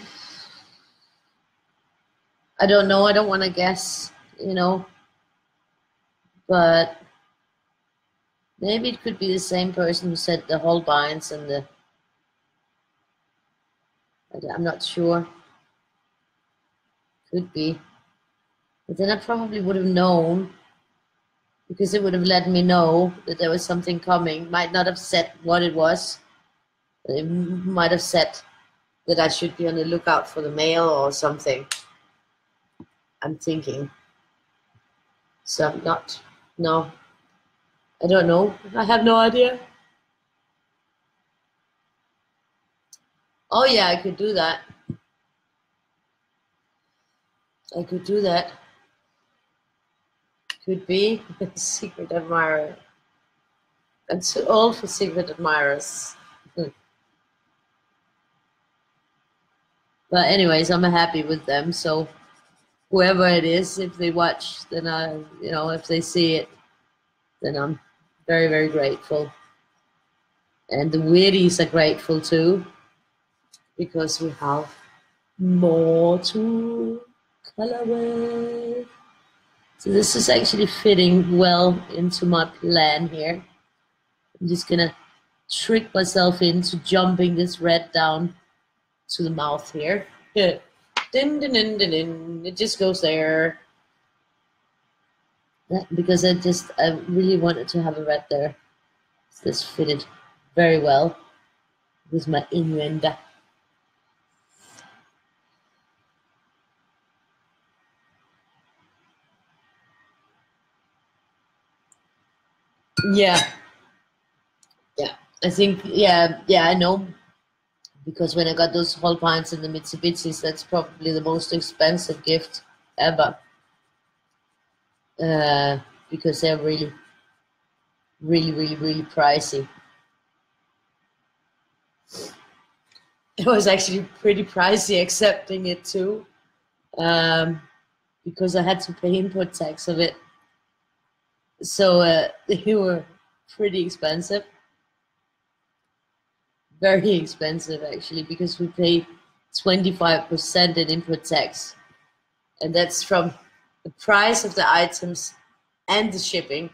I don't know. I don't want to guess. But maybe it could be the same person who sent the Holbeins and the. I'm not sure. Could be. But then I probably would have known, because it would have let me know that there was something coming. Might not have said what it was. But it might have said that I should be on the lookout for the mail or something. I'm thinking. So I'm not. No. I don't know. I have no idea. Oh yeah, I could do that. I could do that. Could be secret admirer. I'm too old for secret admirers. But anyways, I'm happy with them. So whoever it is, if they watch, then if they see it, then I'm very, very grateful. And the weirdies are grateful too, because we have more to color with. So this is actually fitting well into my plan here. I'm just gonna trick myself into jumping this red down to the mouth here. Din, din, din, din, din. It just goes there. Because I really wanted to have a red there. So this fitted very well with my innuendo. Yeah. I think, I know. Because when I got those Holbeins and the Mitsubishis, that's probably the most expensive gift ever. Because they're really really, really, really pricey. It was actually pretty pricey accepting it too, because I had to pay import tax of it. So they were pretty expensive, very expensive actually, because we pay 25% in import tax, and that's from the price of the items and the shipping,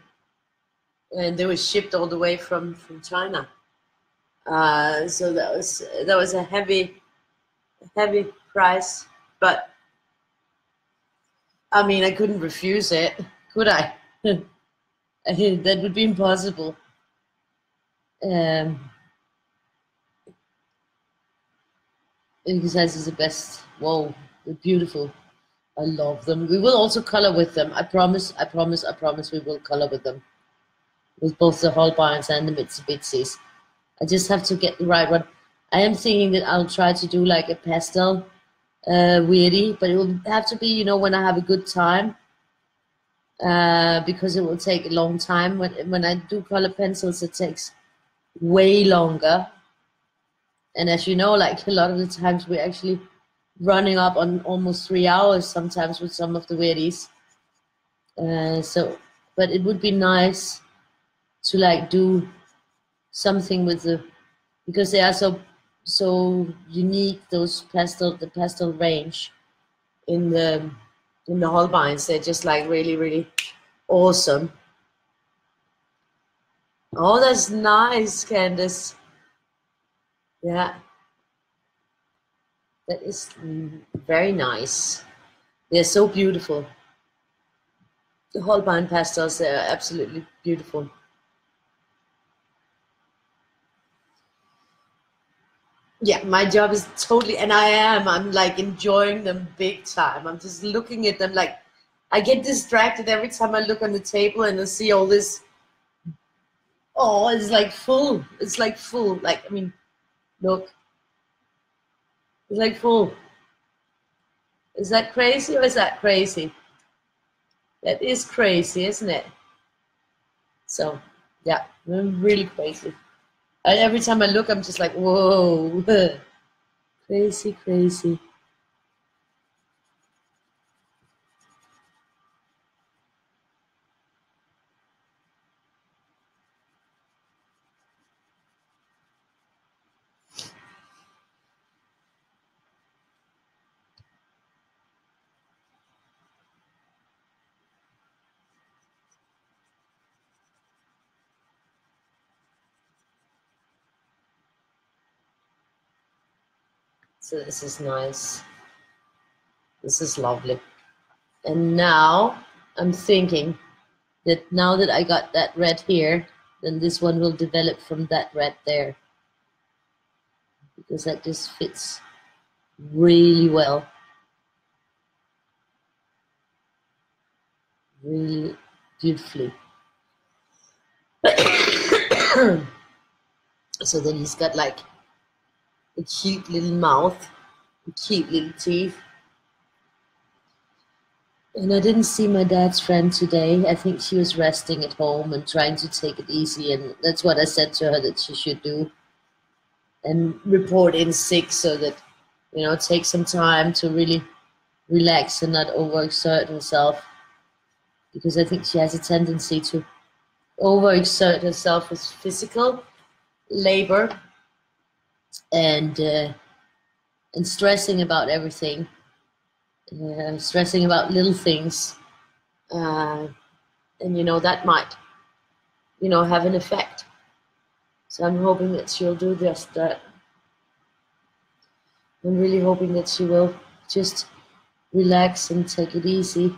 and they were shipped all the way from China. So that was a heavy price, but I mean I couldn't refuse it, could I? That would be impossible. Exercise is the best. Whoa, they're beautiful. I love them. We will also color with them. I promise, I promise, I promise we will color with them. With both the Holbeins and the Mitsubishis. I just have to get the right one. I am thinking that I'll try to do like a pastel weirdy, but it will have to be, you know, when I have a good time. Because it will take a long time. When I do color pencils, it takes way longer. And as you know, like a lot of the times we're actually running up on almost 3 hours sometimes with some of the weirdies. But it would be nice to like do something with because they are so unique, the pastel range in the Holbeins. They're just like really, really awesome. Oh, that's nice, Candice. Yeah. That is very nice. They're so beautiful. The Holbein pastels, they're absolutely beautiful. Yeah, my job is totally, and I'm like enjoying them big time. I'm just looking at them like, I get distracted every time I look on the table and I see all this. Oh, it's like full. It's like full. Like, I mean, look. It's like full. Is that crazy or is that crazy? That is crazy, isn't it? So, yeah, I'm really crazy. Every time I look, I'm just like, whoa, crazy, crazy. So this is nice. This is lovely. And now I'm thinking that now that I got that red here, then this one will develop from that red there. Because that just fits really well. Really beautifully. So then he's got like a cute little mouth, cute little teeth. And I didn't see my dad's friend today. I think she was resting at home and trying to take it easy, and that's what I said to her that she should do. And report in sick so that, you know, take some time to really relax and not overexert herself. Because I think she has a tendency to overexert herself with physical labor and stressing about everything, stressing about little things, and you know that might, you know, have an effect. So I'm hoping that she'll do just that. I'm really hoping that she will just relax and take it easy.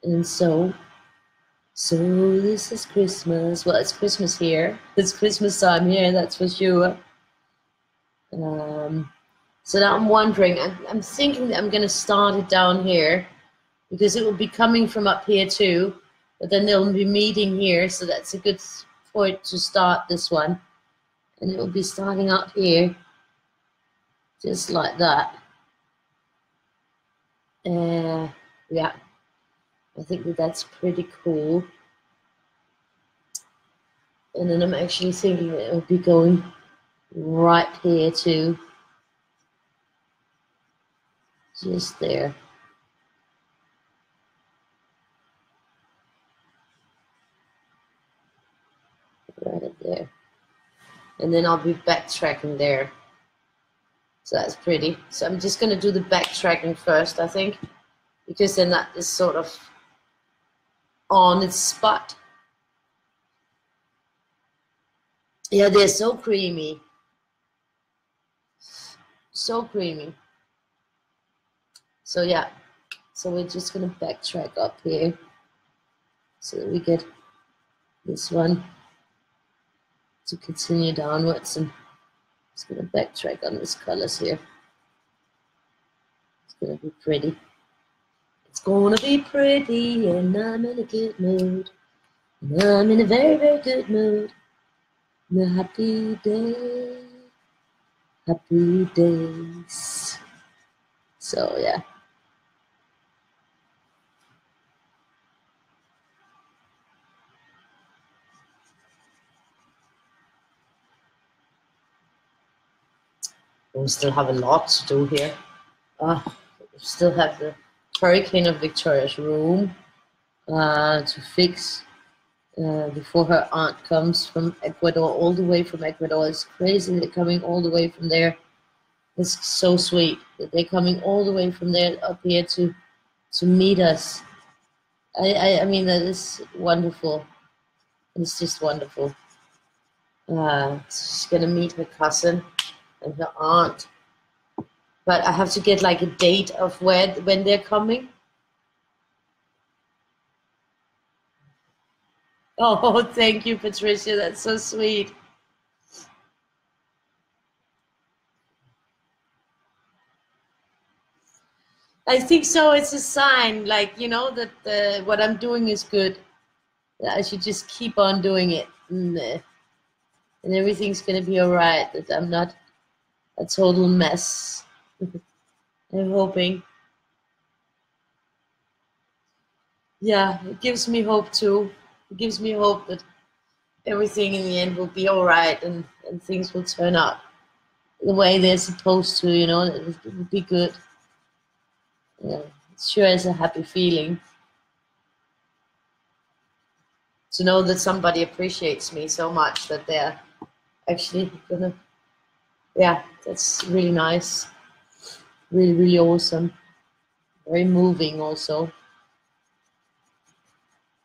And so this is Christmas. Well, it's Christmas here. It's Christmas time here, that's for sure. So now I'm wondering, I'm thinking that I'm going to start it down here because it will be coming from up here too, but then they'll be meeting here, so that's a good point to start this one. And it will be starting up here just like that. Yeah, I think that that's pretty cool. And then I'm actually thinking that it would be going right here too. Just there. Right there. And then I'll be backtracking there. So that's pretty. So I'm just going to do the backtracking first, I think, because then that is sort of on its spot. Yeah, they're so creamy. So creamy. So yeah, so we're just going to backtrack up here so that we get this one to continue downwards, and just going to backtrack on these colors here. It's going to be pretty. It's going to be pretty, and I'm in a good mood. And I'm in a very, very good mood. And a happy day. Happy days. So yeah. We still have a lot to do here. We still have the Hurricane of Victoria's room to fix before her aunt comes from Ecuador, all the way from Ecuador. It's crazy, they're coming all the way from there. It's so sweet that they're coming all the way from there up here to meet us. I mean, that is wonderful. It's just wonderful. She's gonna meet her cousin and her aunt, but I have to get like a date of when they're coming. Oh, thank you, Patricia. That's so sweet. I think so. It's a sign, like, you know, that what I'm doing is good. I should just keep on doing it, and everything's gonna be all right. That I'm not a total mess. I'm hoping. Yeah, it gives me hope too. It gives me hope that everything in the end will be all right, and things will turn out the way they're supposed to, you know, it will be good. Yeah, it sure is a happy feeling to know that somebody appreciates me so much that they're actually gonna, yeah, that's really nice. Really, really awesome. Very moving also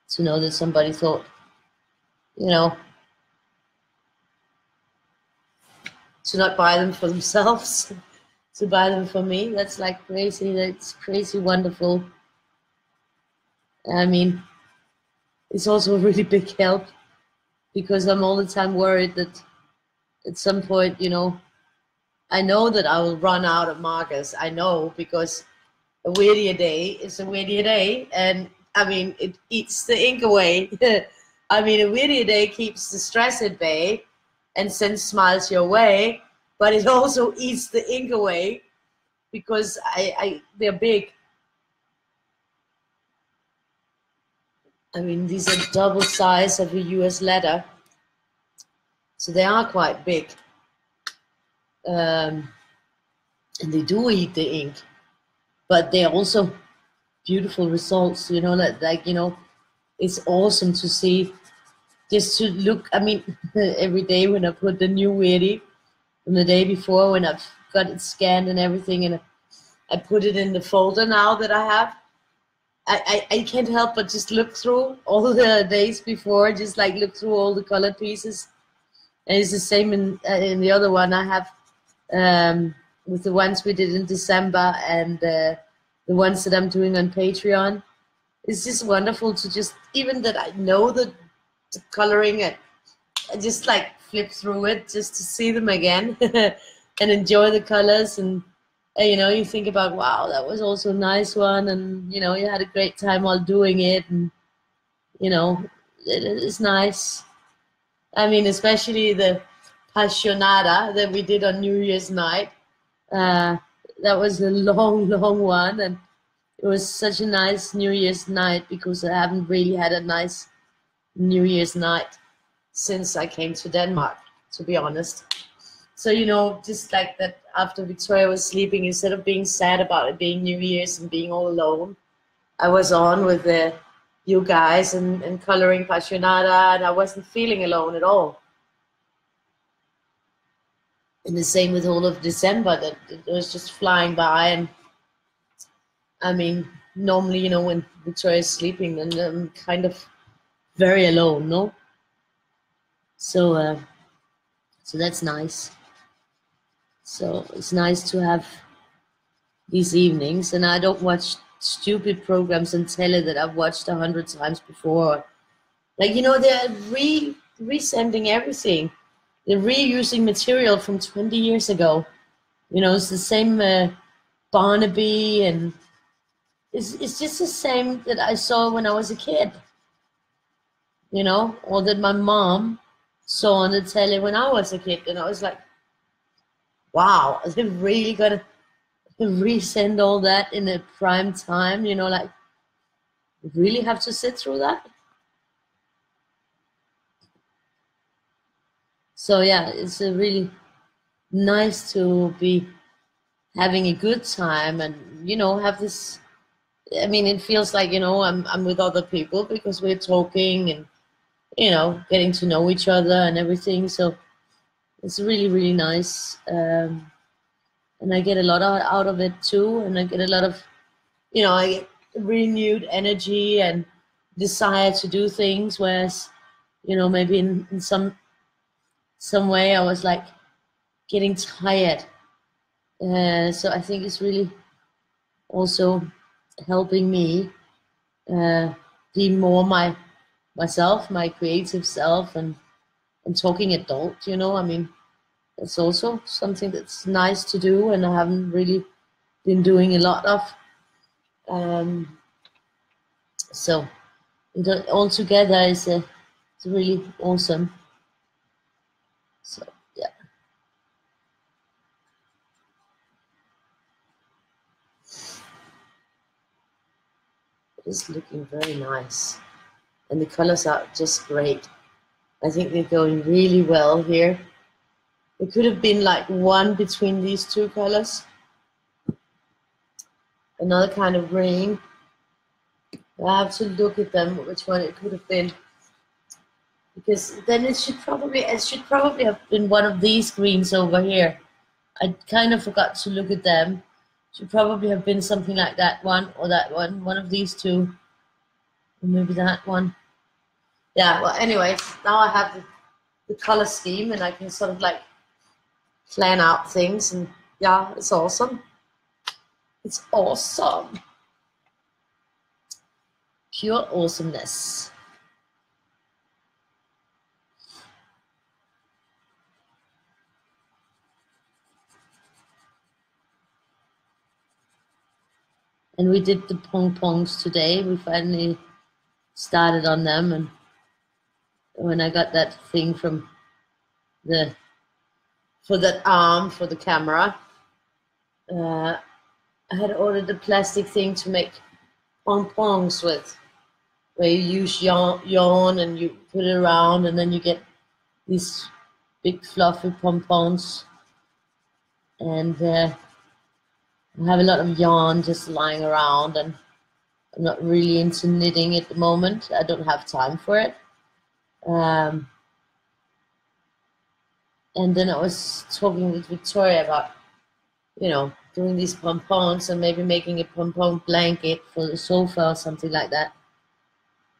to know that somebody thought, you know, to not buy them for themselves, to buy them for me. That's like crazy. That's crazy wonderful. I mean, it's also a really big help because I'm all the time worried that at some point, you know, I know that I will run out of markers. I know, because a weirdier day is a weirdier day, and I mean, it eats the ink away. I mean, a weirdier day keeps the stress at bay and sends smiles your way, but it also eats the ink away because they're big. I mean, these are double size of a US letter, so they are quite big. And they do eat the ink, but they're also beautiful results, you know, like, you know, it's awesome to see, just to look. I mean, every day when I put the new Weirdy from the day before, when I've got it scanned and everything, and I put it in the folder now that I have, I can't help but just look through all the days before, just like look through all the colored pieces. And it's the same in the other one I have, with the ones we did in December, and the ones that I'm doing on Patreon. It's just wonderful to just, even that I know the coloring, I just like flip through it just to see them again and enjoy the colors. And you know, you think about, wow, that was also a nice one, and you know, you had a great time while doing it, and you know, it is nice. I mean, especially the Passionata that we did on New Year's night. That was a long, long one, and it was such a nice New Year's night because I haven't really had a nice New Year's night since I came to Denmark, to be honest. So, you know, just like that, after Victoria was sleeping, instead of being sad about it being New Year's and being all alone, I was on with you guys and coloring Passionata, and I wasn't feeling alone at all. And the same with all of December, that it was just flying by. And I mean, normally, you know, when Victoria's sleeping, then I'm kind of very alone, no? So, so that's nice. So it's nice to have these evenings, and I don't watch stupid programs on tele that I've watched 100 times before. Like, you know, they're resending everything. They're reusing material from 20 years ago. You know, it's the same Barnaby, and it's just the same that I saw when I was a kid. You know, or that my mom saw on the telly when I was a kid, and I was like, wow, is it really gonna resend all that in a prime time? You know, like, really have to sit through that? So yeah, it's a really nice to be having a good time, and you know, have this. I mean, it feels like, you know, I'm with other people because we're talking and, you know, getting to know each other and everything. So it's really, really nice. And I get a lot out of it too. And I get a lot of, you know, I get renewed energy and desire to do things. Whereas, you know, maybe in some way I was like getting tired. So I think it's really also helping me be more myself, my creative self, and talking adult, you know. I mean, it's also something that's nice to do, and I haven't really been doing a lot of. So all together it's really awesome. So yeah, it is looking very nice, and the colors are just great. I think they're going really well here. It could have been like one between these two colors, another kind of green. I have to look at them, which one it could have been, because then it should probably have been one of these greens over here. I kind of forgot to look at them. Should probably have been something like that one or that one of these two, or maybe that one. Yeah. Well, anyways, now I have the color scheme, and I can sort of like plan out things, and yeah, it's awesome. It's awesome. Pure awesomeness. And we did the pong-pongs today. We finally started on them, and when I got that thing from for that arm for the camera, I had ordered a plastic thing to make pong-pongs with, where you use yarn and you put it around, and then you get these big fluffy pom-poms. And I have a lot of yarn just lying around, and I'm not really into knitting at the moment. I don't have time for it. And then I was talking with Victoria about, you know, doing these pom-poms and maybe making a pom-pom blanket for the sofa or something like that.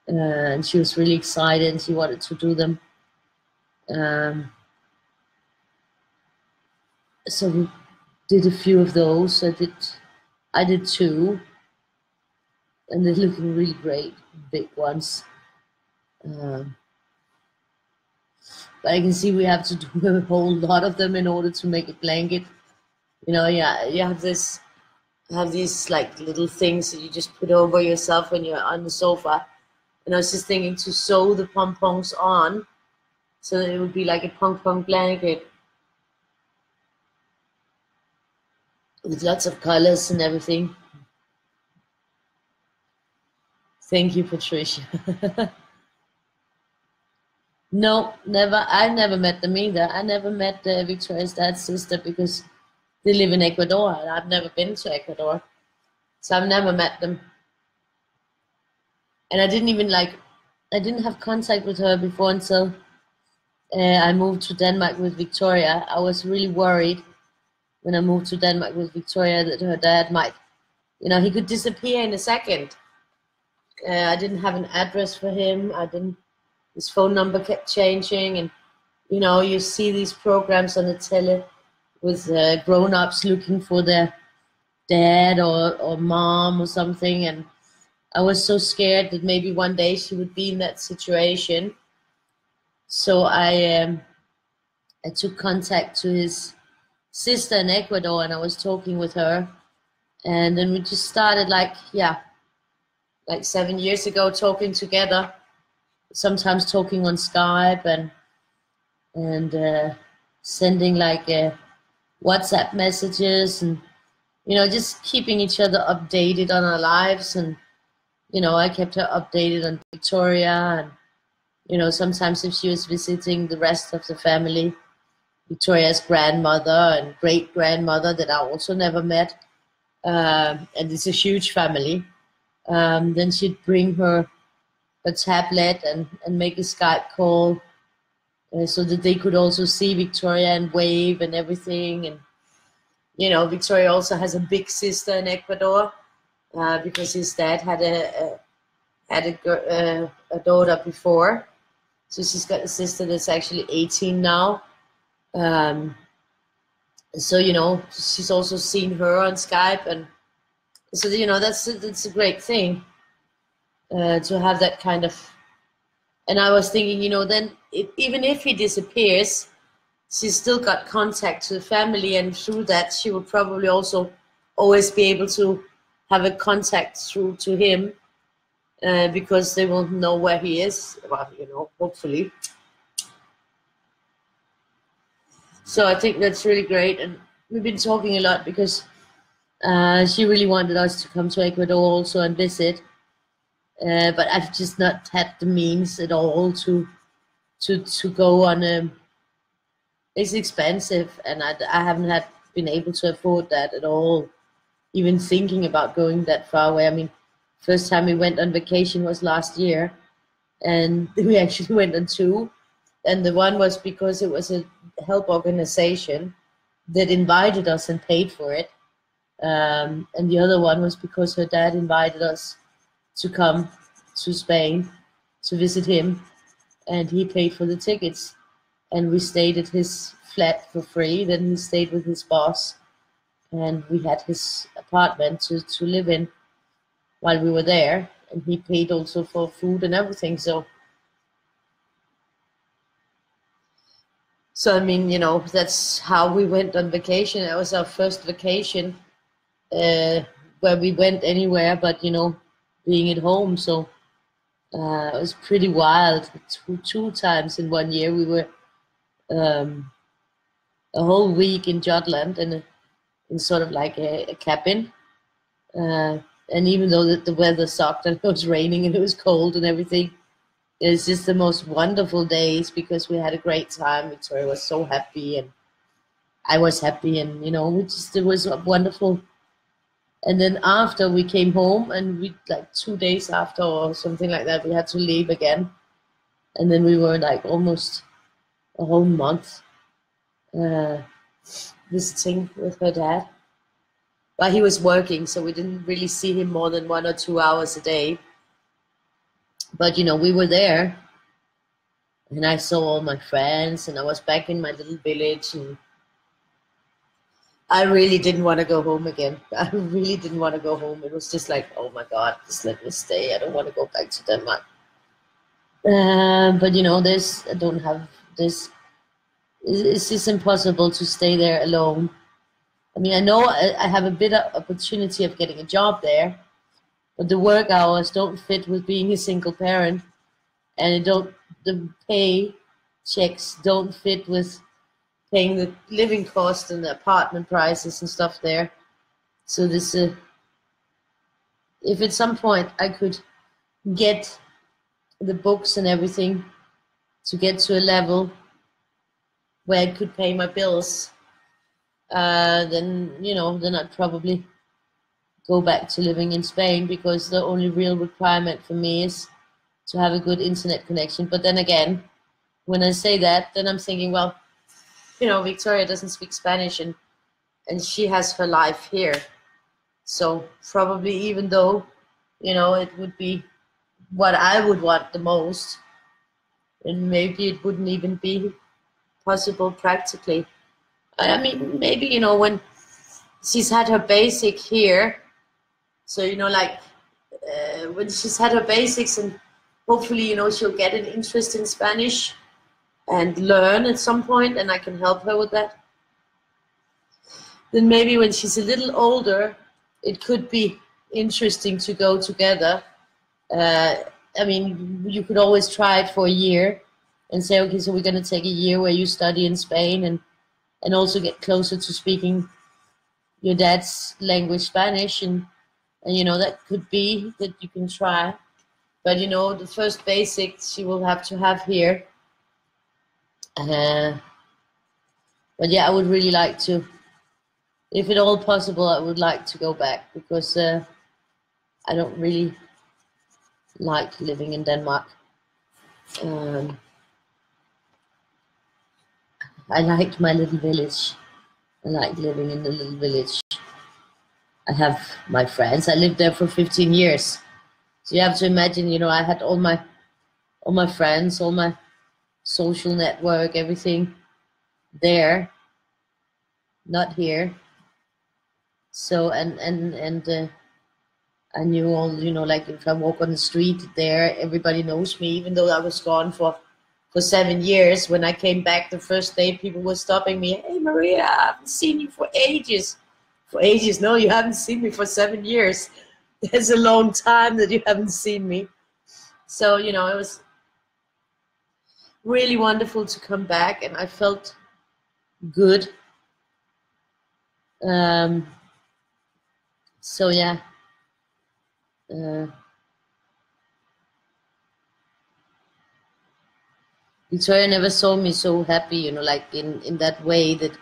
And she was really excited, and she wanted to do them. So we did a few of those. I did two, and they're looking really great, big ones. But I can see we have to do a whole lot of them in order to make a blanket. You know, yeah, you have these like little things that you just put over yourself when you're on the sofa. And I was just thinking to sew the pom-poms on so that it would be like a pom-pom blanket. with lots of colors and everything. Thank you, Patricia. No, never. I never met them either. I never met Victoria's dad's sister because they live in Ecuador, and I've never been to Ecuador, so I've never met them. And I didn't have contact with her before until I moved to Denmark with Victoria. I was really worried when I moved to Denmark with Victoria that her dad might, he could disappear in a second. I didn't have an address for him. His phone number kept changing, and you see these programs on the tele with grown-ups looking for their dad or mom or something, and I was so scared that maybe one day she would be in that situation. So I took contact to his sister in Ecuador, and I was talking with her, and then we just started like 7 years ago talking together, sometimes talking on Skype and sending like WhatsApp messages, and just keeping each other updated on our lives. And I kept her updated on Victoria, and sometimes if she was visiting the rest of the family, Victoria's grandmother and great grandmother that I also never met, and it's a huge family, then she'd bring her a tablet and make a Skype call so that they could also see Victoria and wave and everything. And Victoria also has a big sister in Ecuador because his dad had a daughter before, so she's got a sister that's actually 18 now. So she's also seen her on Skype, and so that's a great thing to have that kind of. And I was thinking, then even if he disappears, she's still got contact to the family, and through that she will probably also always be able to have a contact through to him because they won't know where he is. Well, hopefully. So I think that's really great, and we've been talking a lot because she really wanted us to come to Ecuador also and visit, but I've just not had the means at all to go on. It's expensive, and I haven't been able to afford that at all. Even thinking about going that far away. I mean, first time we went on vacation was last year, and we actually went on two. And the one was because it was a help organization that invited us and paid for it. And the other one was because her dad invited us to come to Spain to visit him, and he paid for the tickets. And we stayed at his flat for free. Then he stayed with his boss, and we had his apartment to live in while we were there. And he paid also for food and everything. So I mean, that's how we went on vacation. That was our first vacation where we went anywhere but, being at home. So it was pretty wild. Two times in 1 year we were a whole week in Jutland in sort of like a cabin. And even though the weather sucked and it was raining and it was cold and everything, it was just the most wonderful days because we had a great time. Victoria was so happy, and I was happy, and it was wonderful. And then after we came home, and we like 2 days after or something like that, we had to leave again, and then we were like almost a whole month visiting with her dad. But he was working, so we didn't really see him more than 1 or 2 hours a day. But we were there, and I saw all my friends, and I was back in my little village, and I really didn't want to go home again. I really didn't want to go home. It was just like, oh my God, just let me stay. I don't want to go back to Denmark. But I don't have this. It's just impossible to stay there alone. I mean, I know I have a bit of opportunity of getting a job there, but the work hours don't fit with being a single parent, and the pay checks don't fit with paying the living cost and the apartment prices and stuff there. So this, if at some point I could get the books and everything to get to a level where I could pay my bills, then then I'd probably go back to living in Spain, because the only real requirement for me is to have a good internet connection. But then again, when I say that, then I'm thinking, well, Victoria doesn't speak Spanish, and she has her life here. So probably, even though, it would be what I would want the most, and maybe it wouldn't even be possible practically. I mean, maybe, when she's had her basic here, so, when she's had her basics, and hopefully, she'll get an interest in Spanish and learn at some point, and I can help her with that. Then maybe when she's a little older, it could be interesting to go together. I mean, you could always try it for a year and say, okay, so we're going to take a year where you study in Spain, and also get closer to speaking your dad's language, Spanish, and that could be that you can try. But the first basics she will have to have here. But yeah, I would really like to, if at all possible, I would like to go back, because I don't really like living in Denmark. I like my little village. I like living in the little village. I have my friends. I lived there for 15 years. So you have to imagine, I had all my friends, all my social network, everything there, not here. So, and I knew all, like if I walk on the street there, everybody knows me, even though I was gone for 7 years. When I came back the first day, people were stopping me. Hey, Maria, I haven't seen you for ages. For ages? No, you haven't seen me for 7 years. It's a long time that you haven't seen me. So, it was really wonderful to come back, and I felt good. So, yeah. Victoria never saw me so happy, like in that way that,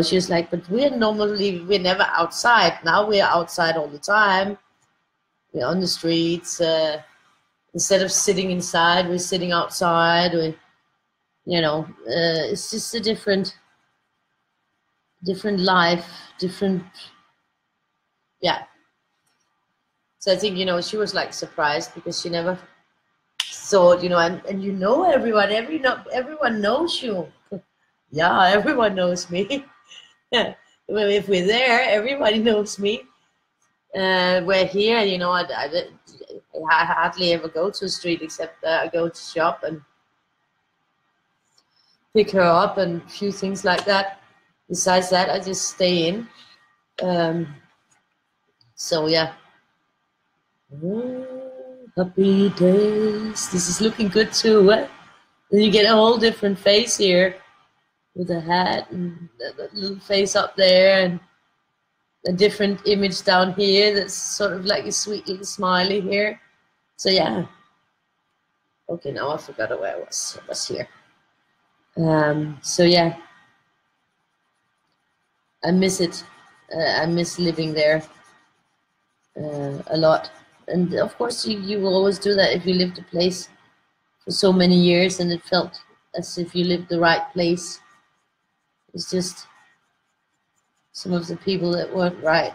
she was like, but we're never outside. Now we're outside all the time. We're on the streets. Instead of sitting inside, we're sitting outside. It's just a different life, different, yeah. So I think, she was like surprised, because she never thought, and everyone, everyone knows you. Yeah, everyone knows me. Well, if we're there, everybody knows me. We're here, I hardly ever go to the street, except I go to shop and pick her up and a few things like that. Besides that, I just stay in. So yeah. Happy days. This is looking good too. Then you get a whole different face here, with a hat and the little face up there, and a different image down here that's sort of like a sweet little smiley here. So yeah. Okay, now I forgot where I was. I was here. So yeah, I miss it. I miss living there a lot. And of course, you will always do that if you lived a place for so many years, and it felt as if you lived the right place. It's just some of the people that weren't right.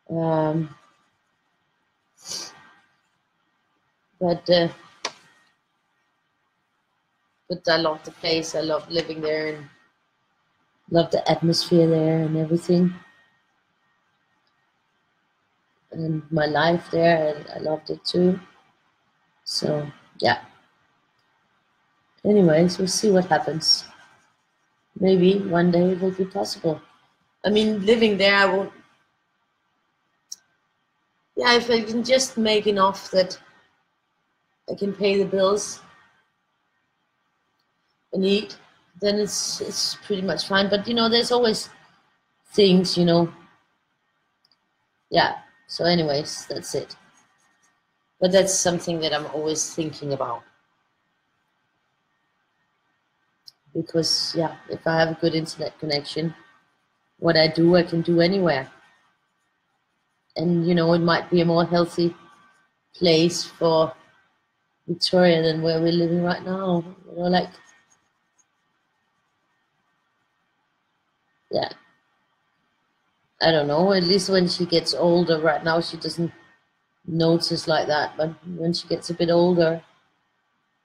But I love the place. I love living there, and love the atmosphere there and everything. And my life there, I loved it too. So yeah. Anyways, we'll see what happens. Maybe one day it will be possible. I mean, living there, I won't. Yeah, if I can just make enough that I can pay the bills and eat, then it's pretty much fine. But there's always things, yeah, so anyways, that's it. But that's something that I'm always thinking about. Because, yeah, if I have a good internet connection, what I do, I can do anywhere. And, you know, it might be a more healthy place for Victoria than where we're living right now. You know, like, yeah, I don't know. At least when she gets older, right now she doesn't notice like that. But when she gets a bit older,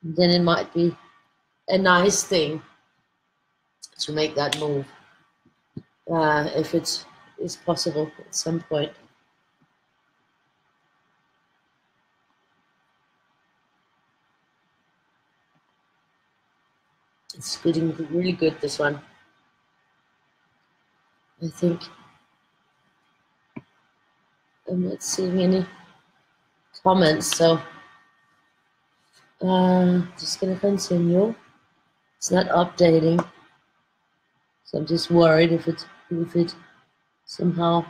then it might be a nice thing to make that move, if it is possible at some point. It's getting really good, this one. I think I'm not seeing any comments, so just gonna continue. It's not updating, so I'm just worried if it somehow.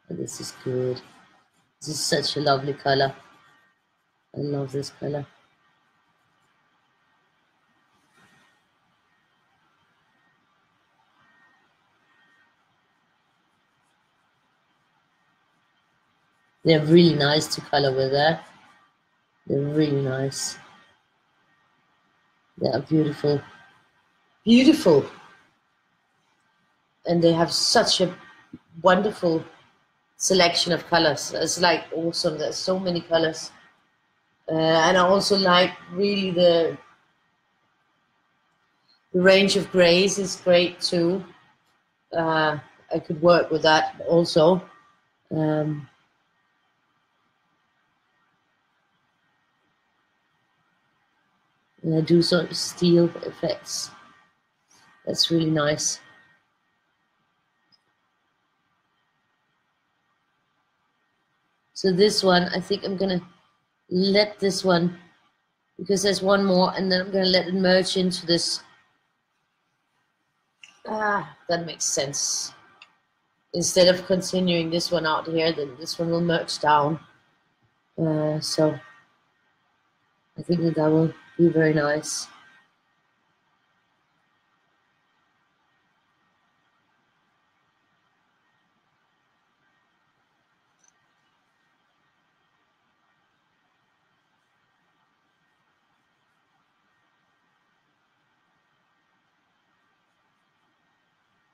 Oh, this is good. This is such a lovely color. I love this color. They're really nice to color with that. They're really nice. They are beautiful. Beautiful. And they have such a wonderful selection of colors. It's like awesome. There's so many colors. And I also like really the range of grays is great too. I could work with that also. And I do sort of steel effects. That's really nice. So this one, I think I'm gonna let this one, because there's one more, and then I'm gonna let it merge into this. That makes sense. Instead of continuing this one out here, then this one will merge down. So I think that will be very nice.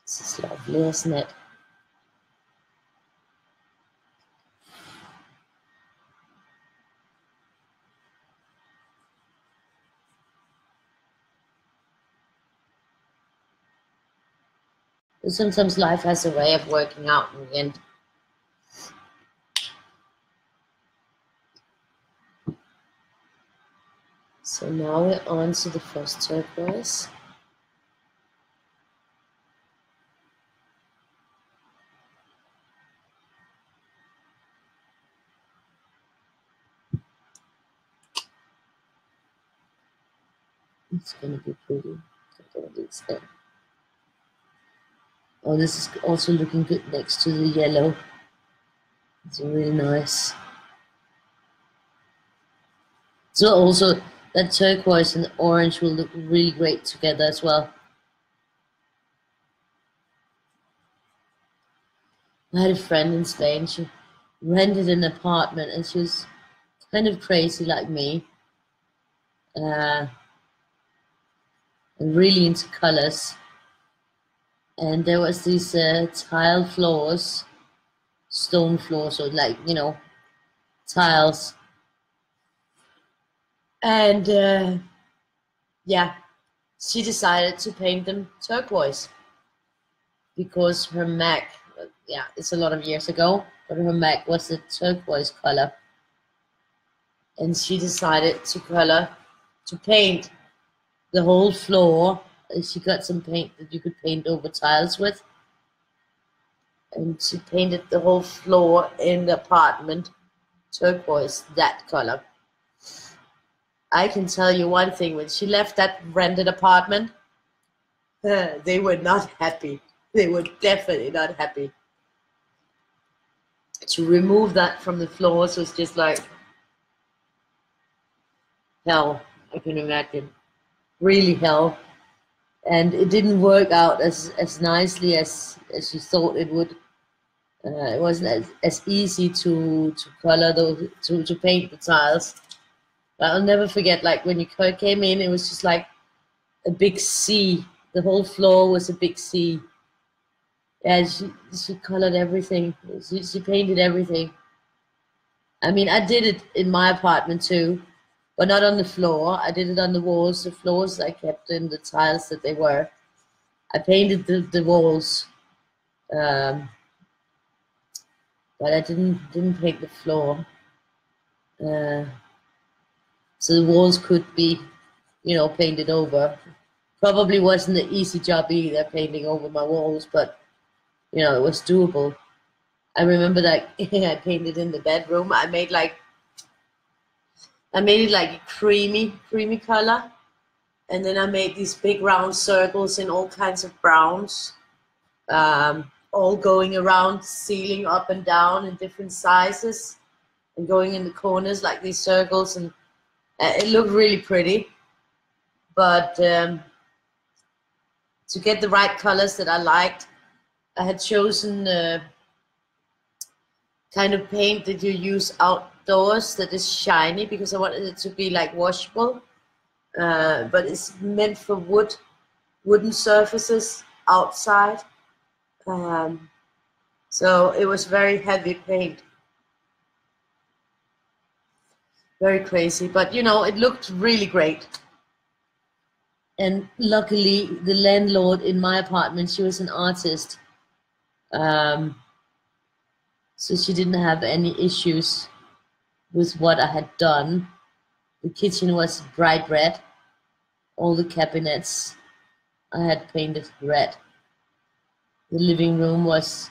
This is lovely, isn't it? But sometimes life has a way of working out in the end. So now we're on to the first turquoise. It's gonna be pretty. Look at all these there. Oh, this is also looking good next to the yellow. It's really nice. So also that turquoise and orange will look really great together as well. I had a friend in Spain. She rented an apartment, and she was kind of crazy like me, and really into colors. And there was these tile floors, stone floors, or like, you know, tiles. And yeah, she decided to paint them turquoise because her Mac, yeah, it's a lot of years ago, but her Mac was a turquoise color. And she decided to paint the whole floor. She got some paint that you could paint over tiles with. And she painted the whole floor in the apartment turquoise, that color. I can tell you one thing, when she left that rented apartment, they were not happy. They were definitely not happy. To remove that from the floors was just like hell, I can imagine. Really hell. And it didn't work out as nicely as you thought it would. It wasn't as easy to color those, to paint the tiles. But I'll never forget, like when you came in, it was just like a big sea. The whole floor was a big sea. Yeah, she colored everything. She painted everything. I mean, I did it in my apartment too, but not on the floor. I did it on the walls. The floors I kept in the tiles that they were. I painted the walls, but I didn't paint the floor. So the walls could be, painted over. Probably wasn't an easy job either, painting over my walls, but it was doable. I remember that I painted in the bedroom. I made it like a creamy color, and then I made these big round circles in all kinds of browns, all going around, ceiling up and down in different sizes, and going in the corners like these circles, and it looked really pretty. But to get the right colors that I liked, I had chosen kind of paint that you use outdoors that is shiny, because I wanted it to be like washable, but it's meant for wooden surfaces outside. So it was very heavy paint. Very crazy, but it looked really great. And luckily, the landlord in my apartment, she was an artist. So she didn't have any issues with what I had done. The kitchen was bright red. All the cabinets I had painted red. The living room was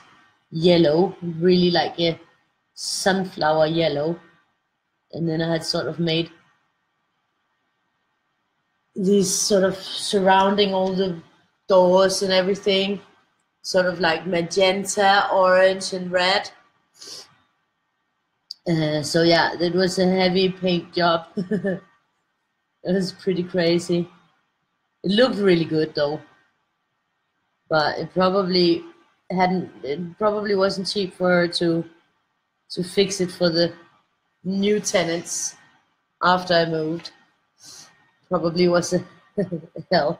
yellow, really like a sunflower yellow. And then I had sort of made these sort of surrounding all the doors and everything, sort of like magenta, orange, and red. So yeah, it was a heavy paint job. It was pretty crazy. It looked really good though, but it probably wasn't cheap for her to fix it for the new tenants after I moved. Probably was a hell.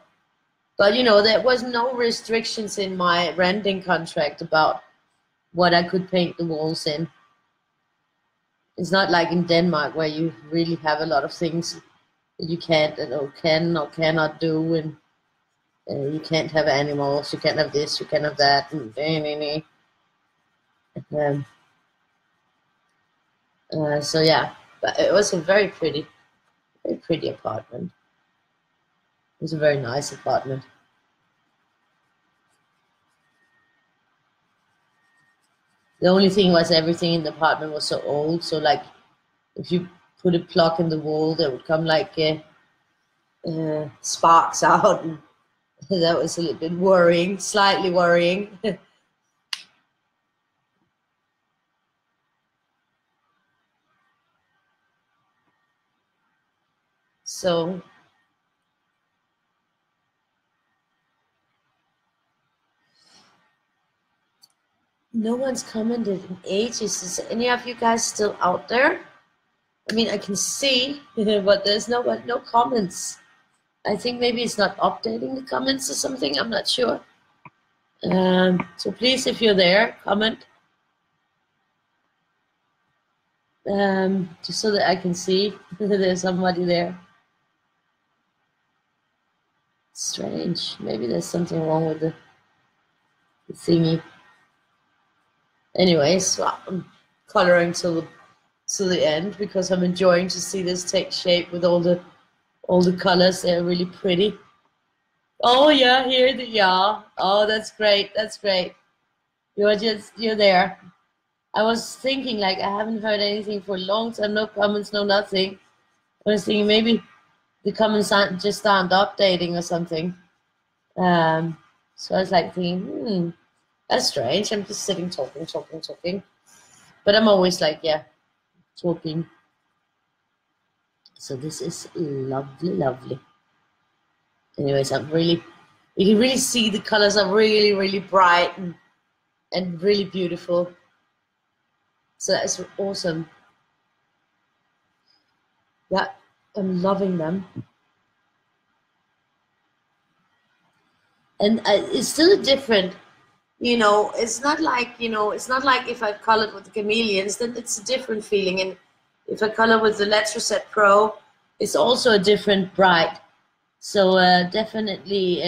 But there was no restrictions in my renting contract about what I could paint the walls in. It's not like in Denmark where you really have a lot of things that you can't or cannot do, and you can't have animals, you can't have this, you can't have that, so yeah, but it was a very pretty apartment. It was a very nice apartment. The only thing was everything in the apartment was so old, so like if you put a plug in the wall, there would come like sparks out, and that was a little bit worrying, slightly worrying. So no one's commented in ages. Is any of you guys still out there? I mean, I can see, but there's no comments. I think maybe it's not updating the comments or something. I'm not sure. So please, if you're there, comment. Just so that I can see there's somebody there. Strange. Maybe there's something wrong with the thingy. Anyways, well, I'm coloring till the end because I'm enjoying to see this take shape with all the colors. They're really pretty. Oh yeah, here they are. Oh, that's great. That's great. You're there. I was thinking, like, I haven't heard anything for a long time. No comments, no nothing. I was thinking maybe the comments aren't updating or something. So I was like thinking, that's strange. I'm just sitting talking. But I'm always like, yeah, talking. So this is lovely. Anyways, you can really see the colors are really bright and really beautiful. So that's awesome. Yeah, I'm loving them. And it's still different, it's not like, it's not like if I colored with the chameleons, then it's a different feeling. And if I color with the Letraset Pro, it's also a different bright. So definitely,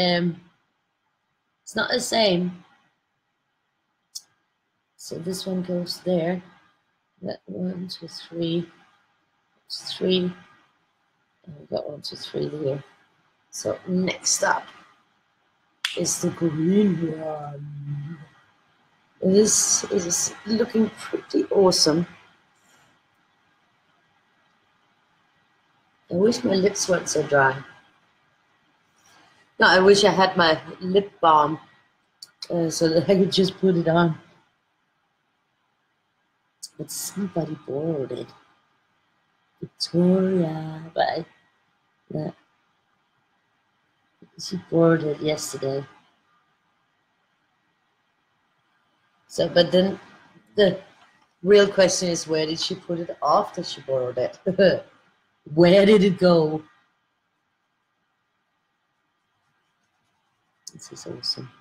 it's not the same. So this one goes there. That 1, 2, 3, 3. And we got 1, 2, 3 here. So next up is the green one. This is looking pretty awesome. I wish my lips weren't so dry. No, I wish I had my lip balm so that I could just put it on. But somebody borrowed it. Victoria, but she borrowed it yesterday. So, but then the real question is, where did she put it after she borrowed it? Where did it go? This is awesome.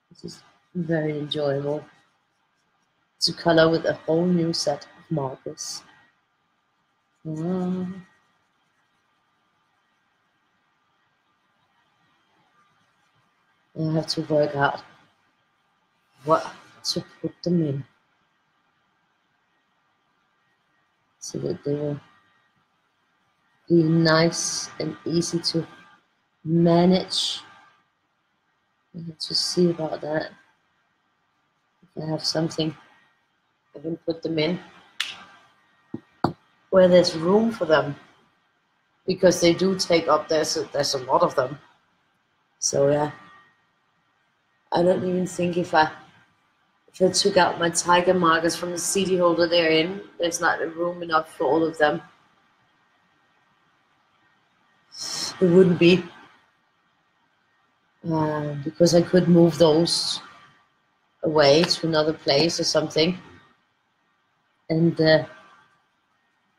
This is very enjoyable to color with a whole new set of markers. I have to work out what to put them in so that they will be nice and easy to manage. I have to see about that. If I have something, I can put them in where there's room for them, because they do take up, there's a lot of them. So yeah, I don't even think if I took out my tiger markers from the CD holder they're in, there's not room enough for all of them. It wouldn't be, because I could move those away to another place or something, and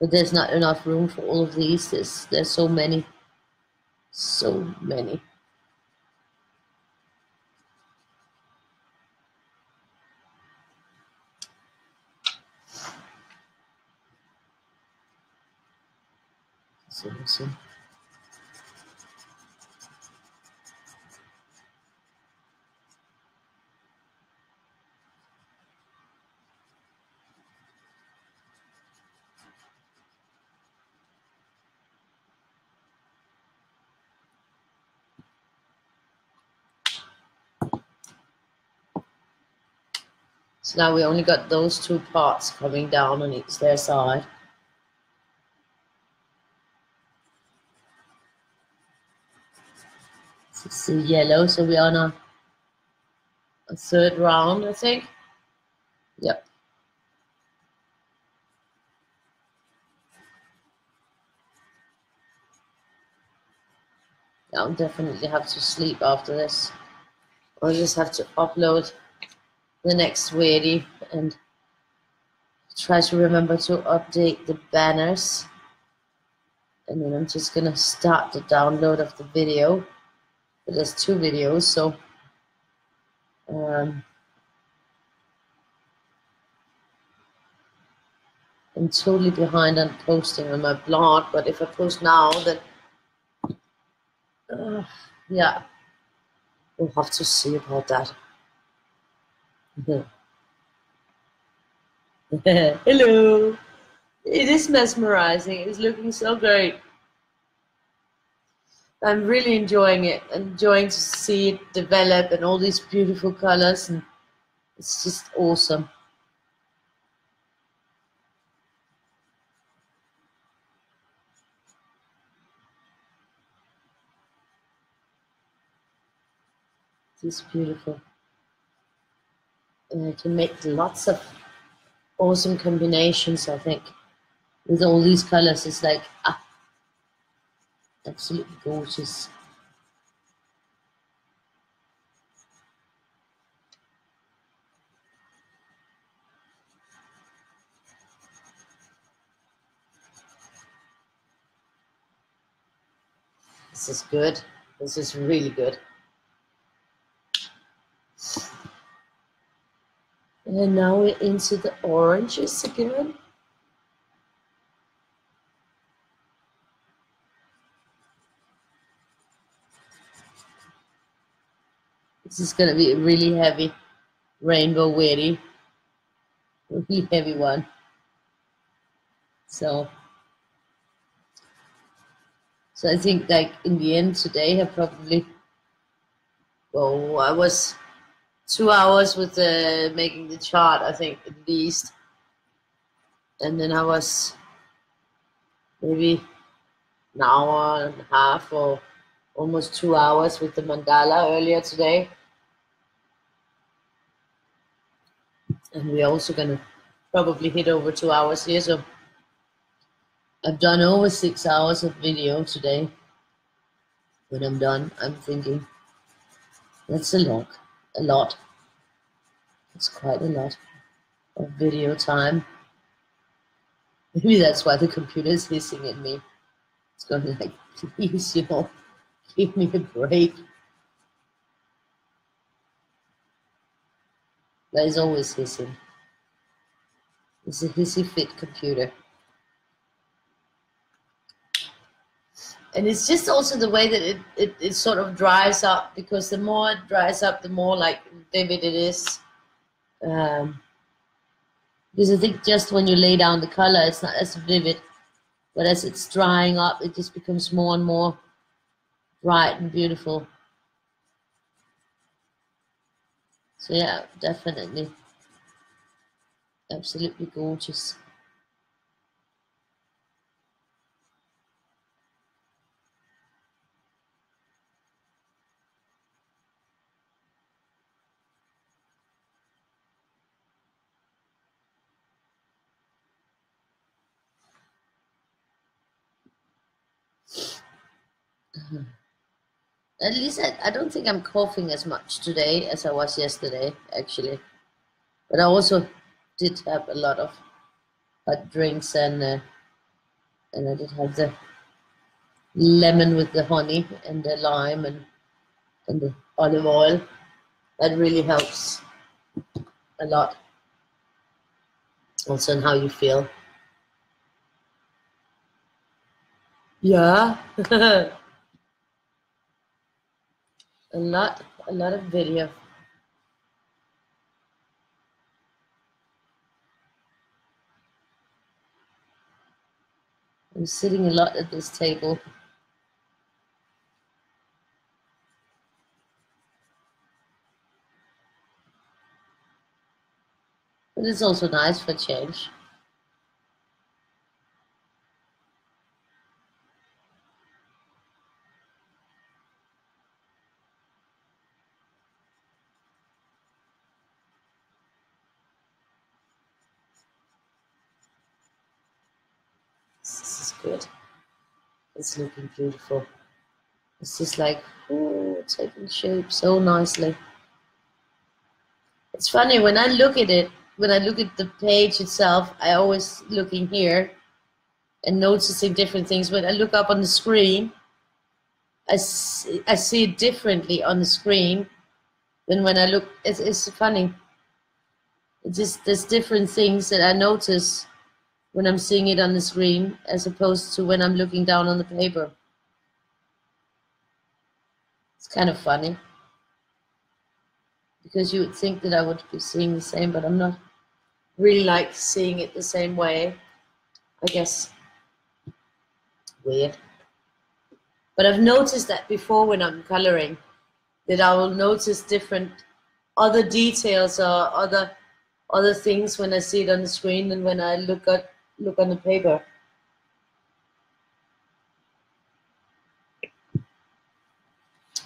but there's not enough room for all of these. There's so many. So many. So. So now we only got those two parts coming down on each their side. It's the yellow, so we're on a third round, I think. Yep. I'll definitely have to sleep after this. I'll just have to upload the next video and try to remember to update the banners. And then I'm just gonna start the download of the video. But there's 2 videos, so I'm totally behind on posting on my blog. But if I post now, then yeah, we'll have to see about that. Hello. It is mesmerizing. It's looking so great. I'm really enjoying it, enjoying to see it develop and all these beautiful colors, and it's just awesome. It's beautiful. And I can make lots of awesome combinations, I think. With all these colors, it's like, absolutely gorgeous. This is good. This is really good. And then now we're into the oranges again. This is going to be a really heavy rainbow weddie. Really heavy one. So I think like in the end today I probably, well, I was 2 hours with making the chart, I think, at least. And then I was maybe an hour and a half or almost 2 hours with the mandala earlier today. And we're also going to probably hit over 2 hours here. So I've done over 6 hours of video today. When I'm done, I'm thinking, that's a lot. It's quite a lot of video time. Maybe that's why the computer is hissing at me. It's going to like, please, give me a break. That is always hissing. It's a hissy fit computer. And it's just also the way that it sort of dries up, because the more it dries up, the more like vivid it is. Because I think just when you lay down the color, it's not as vivid. But as it's drying up, it just becomes more and more bright and beautiful. So yeah, definitely. Absolutely gorgeous. At least I don't think I'm coughing as much today as I was yesterday, actually. But I also did have a lot of hot drinks, and I did have the lemon with the honey and the lime and the olive oil. That really helps a lot. Also on how you feel. Yeah. a lot of video. I'm sitting a lot at this table. But it's also nice for change. This is good. It's looking beautiful. It's just like, ooh, taking shape so nicely. It's funny, when I look at it, when I look at the page itself, I always looking here and noticing different things. When I look up on the screen, I see it differently on the screen than when I look. It's funny. It's just, there's different things that I notice when I'm seeing it on the screen as opposed to when I'm looking down on the paper. It's kind of funny, because you would think that I would be seeing the same, but I'm not really like seeing it the same way, I guess. Weird. But I've noticed that before when I'm coloring, that I will notice different other details or other things when I see it on the screen than when I look on the paper.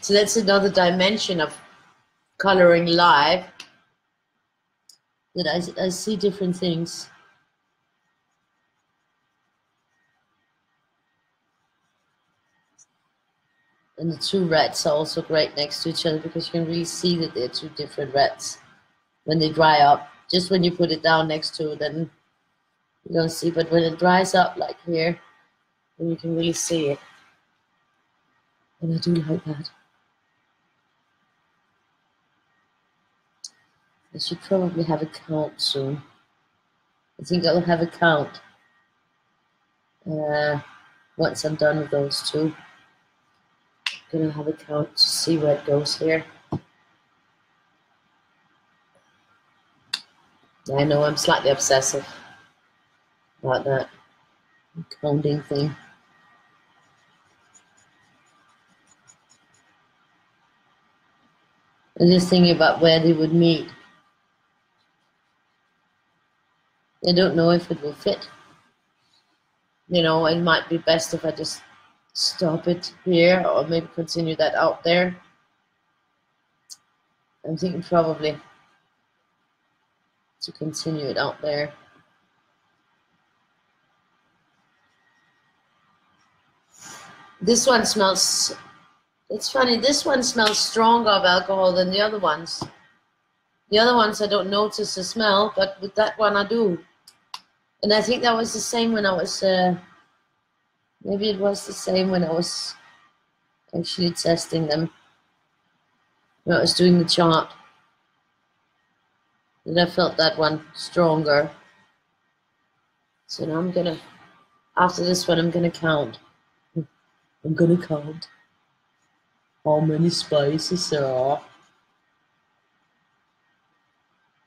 So that's another dimension of coloring live that I see different things. And the two reds are also great next to each other because you can really see that they're two different reds when they dry up. Just when you put it down next to it, then you don't see, but when it dries up like here, then you can really see it. And I do like that. I should probably have a count soon. I think I'll have a count once I'm done with those two. I'm gonna have a count to see where it goes here. I know I'm slightly obsessive about that counting thing. I'm just thinking about where they would meet. I don't know if it will fit. You know, it might be best if I just stop it here or maybe continue that out there. I'm thinking probably to continue it out there. This one smells, it's funny, this one smells stronger of alcohol than the other ones. The other ones I don't notice the smell, but with that one I do. And I think that was the same when I was, maybe it was the same when I was actually testing them. When I was doing the chart. And I felt that one stronger. So now I'm gonna, after this one, I'm gonna count. I'm gonna count how many spices there are.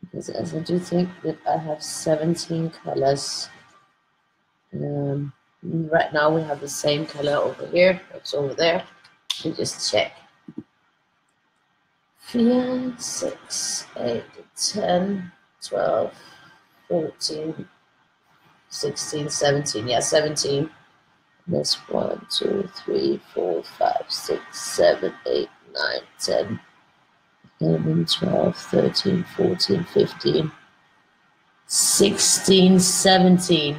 Because as I do think that I have 17 colors. Right now we have the same color over here, it's over there. We just check. 4, 6, 8, 10, 12, 14, 16, 17. Yeah, 17. That's 1, 2, 3, 4, 5, 6, 7, 8, 9, 10, 11, 12, 13, 14, 15, 16, 17.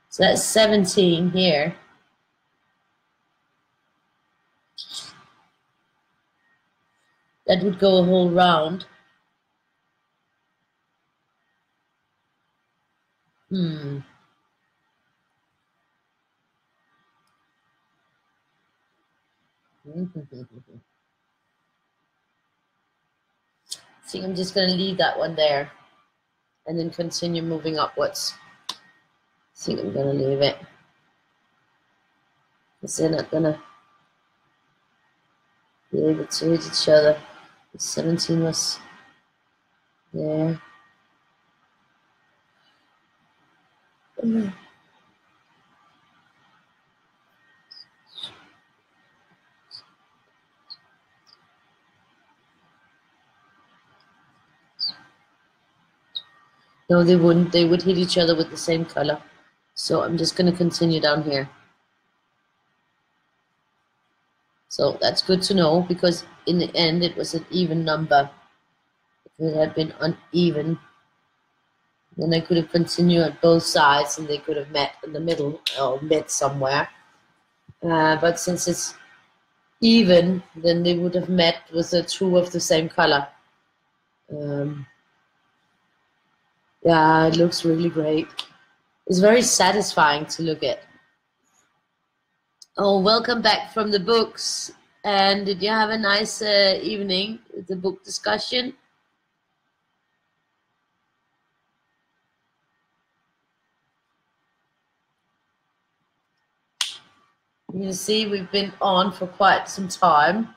So that's 17 here. That would go a whole round. I think I'm just going to leave that one there and then continue moving upwards. I think I'm going to leave it because they're not going to be able to hit each other. 17 was there. No, they wouldn't. They would hit each other with the same color. So I'm just going to continue down here. So that's good to know because in the end it was an even number. If it had been uneven, then I could have continued at both sides and they could have met in the middle or met somewhere. But since it's even, then they would have met with the two of the same color. Yeah, it looks really great. It's very satisfying to look at. Oh, welcome back from the books. And did you have a nice evening with the book discussion? You see, we've been on for quite some time.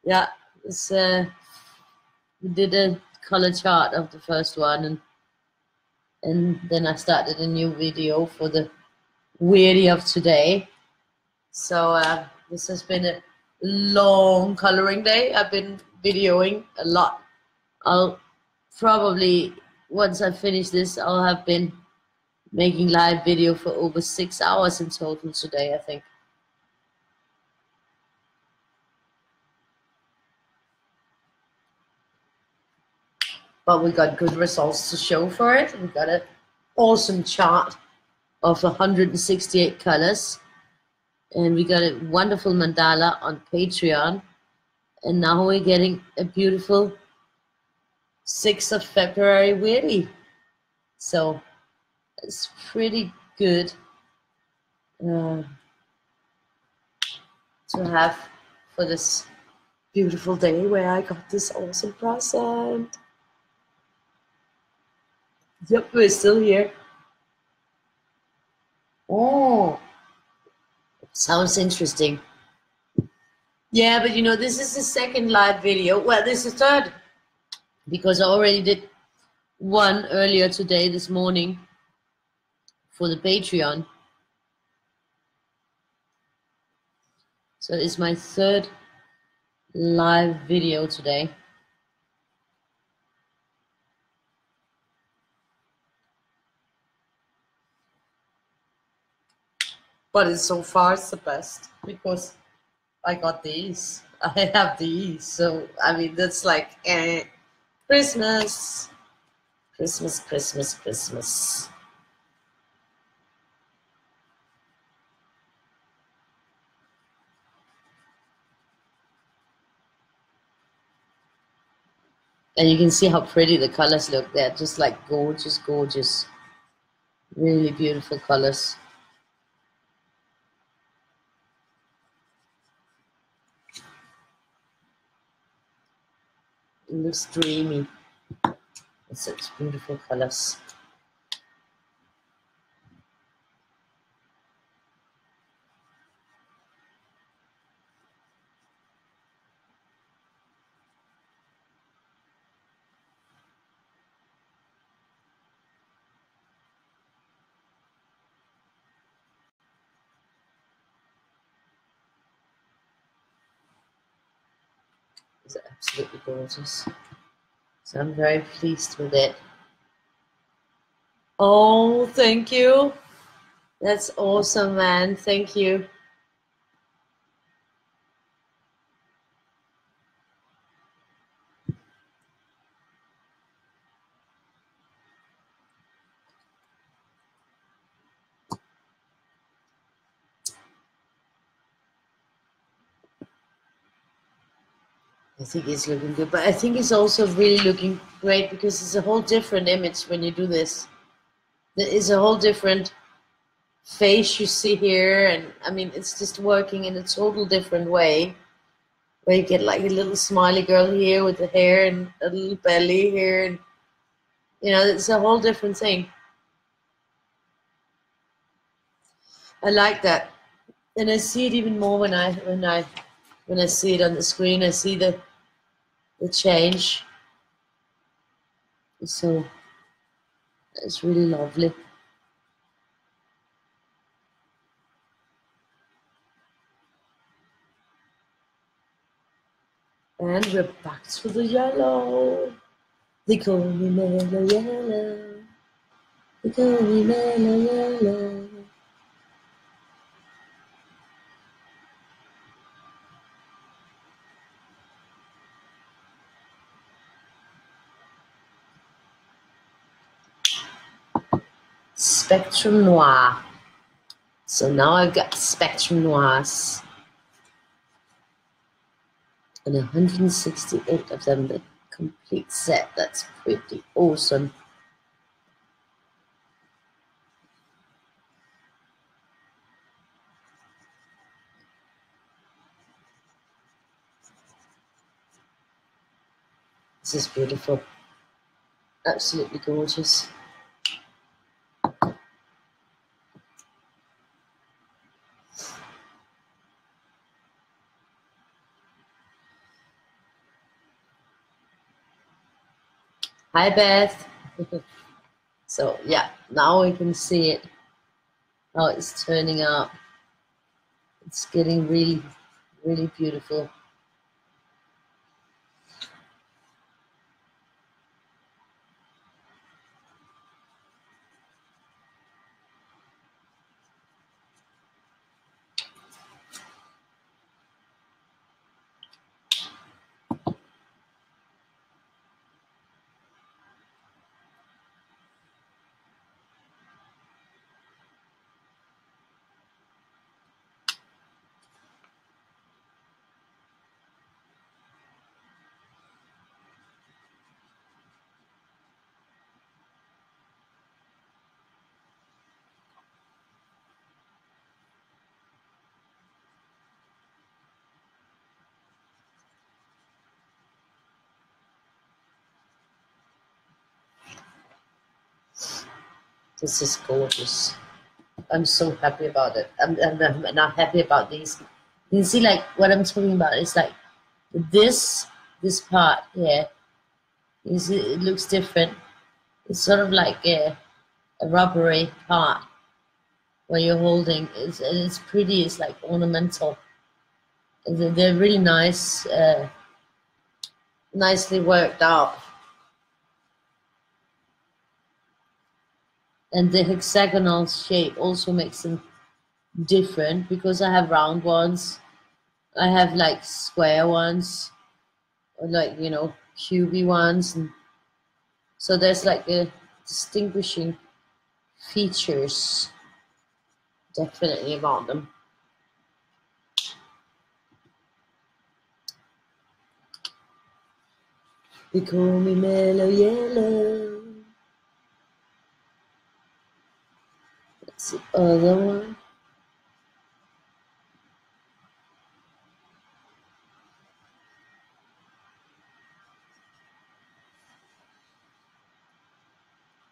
Yeah, it's, we did a color chart of the first one, and then I started a new video for the weirdie of today. So this has been a long coloring day. I've been videoing a lot. I'll probably, once I finish this, I'll have been making live video for over 6 hours in total today, I think. but we got good results to show for it. We got an awesome chart of 168 colors, and we got a wonderful mandala on Patreon, and now we're getting a beautiful 6th of February Weary. So it's pretty good to have for this beautiful day where I got this awesome present. Yep, we're still here. Oh, sounds interesting. Yeah, but you know, this is the second live video. Well, this is the third, because I already did one earlier today, this morning, for the Patreon. So it's my third live video today. But it's so far it's the best, because I got these. I have these. So, I mean, that's like Christmas. Christmas, Christmas, Christmas. And you can see how pretty the colors look. They're just like gorgeous, gorgeous. Really beautiful colors. It looks dreamy. It's such beautiful colors. It's absolutely gorgeous. So I'm very pleased with it. Oh, thank you. That's awesome, man. Thank you. I think it's looking good, but I think it's also really looking great because it's a whole different image when you do this. There is a whole different face you see here, and I mean, it's just working in a total different way, where you get like a little smiley girl here with the hair and a little belly here, and you know, it's a whole different thing. I like that, and I see it even more when I see it on the screen. I see the change. So it's really lovely. And we're back to the yellow. They call me Mellow Yellow. They call me Mellow Yellow. Spectrum Noir. So now I've got Spectrum Noirs. And 168 of them, the complete set. That's pretty awesome. This is beautiful. Absolutely gorgeous. Hi, Beth. So yeah, now we can see it, how it's turning out. It's getting really, really beautiful. This is gorgeous. I'm so happy about it. I'm not happy about these. You can see like what I'm talking about. It's like this part here. You see, it looks different. It's sort of like a rubbery part where you're holding. It's pretty. It's like ornamental. They're really nice, nicely worked out. And the hexagonal shape also makes them different because I have round ones, I have like square ones, or like, you know, cubey ones, and so there's like a distinguishing features definitely about them. They call me Mellow Yellow. That's the other one.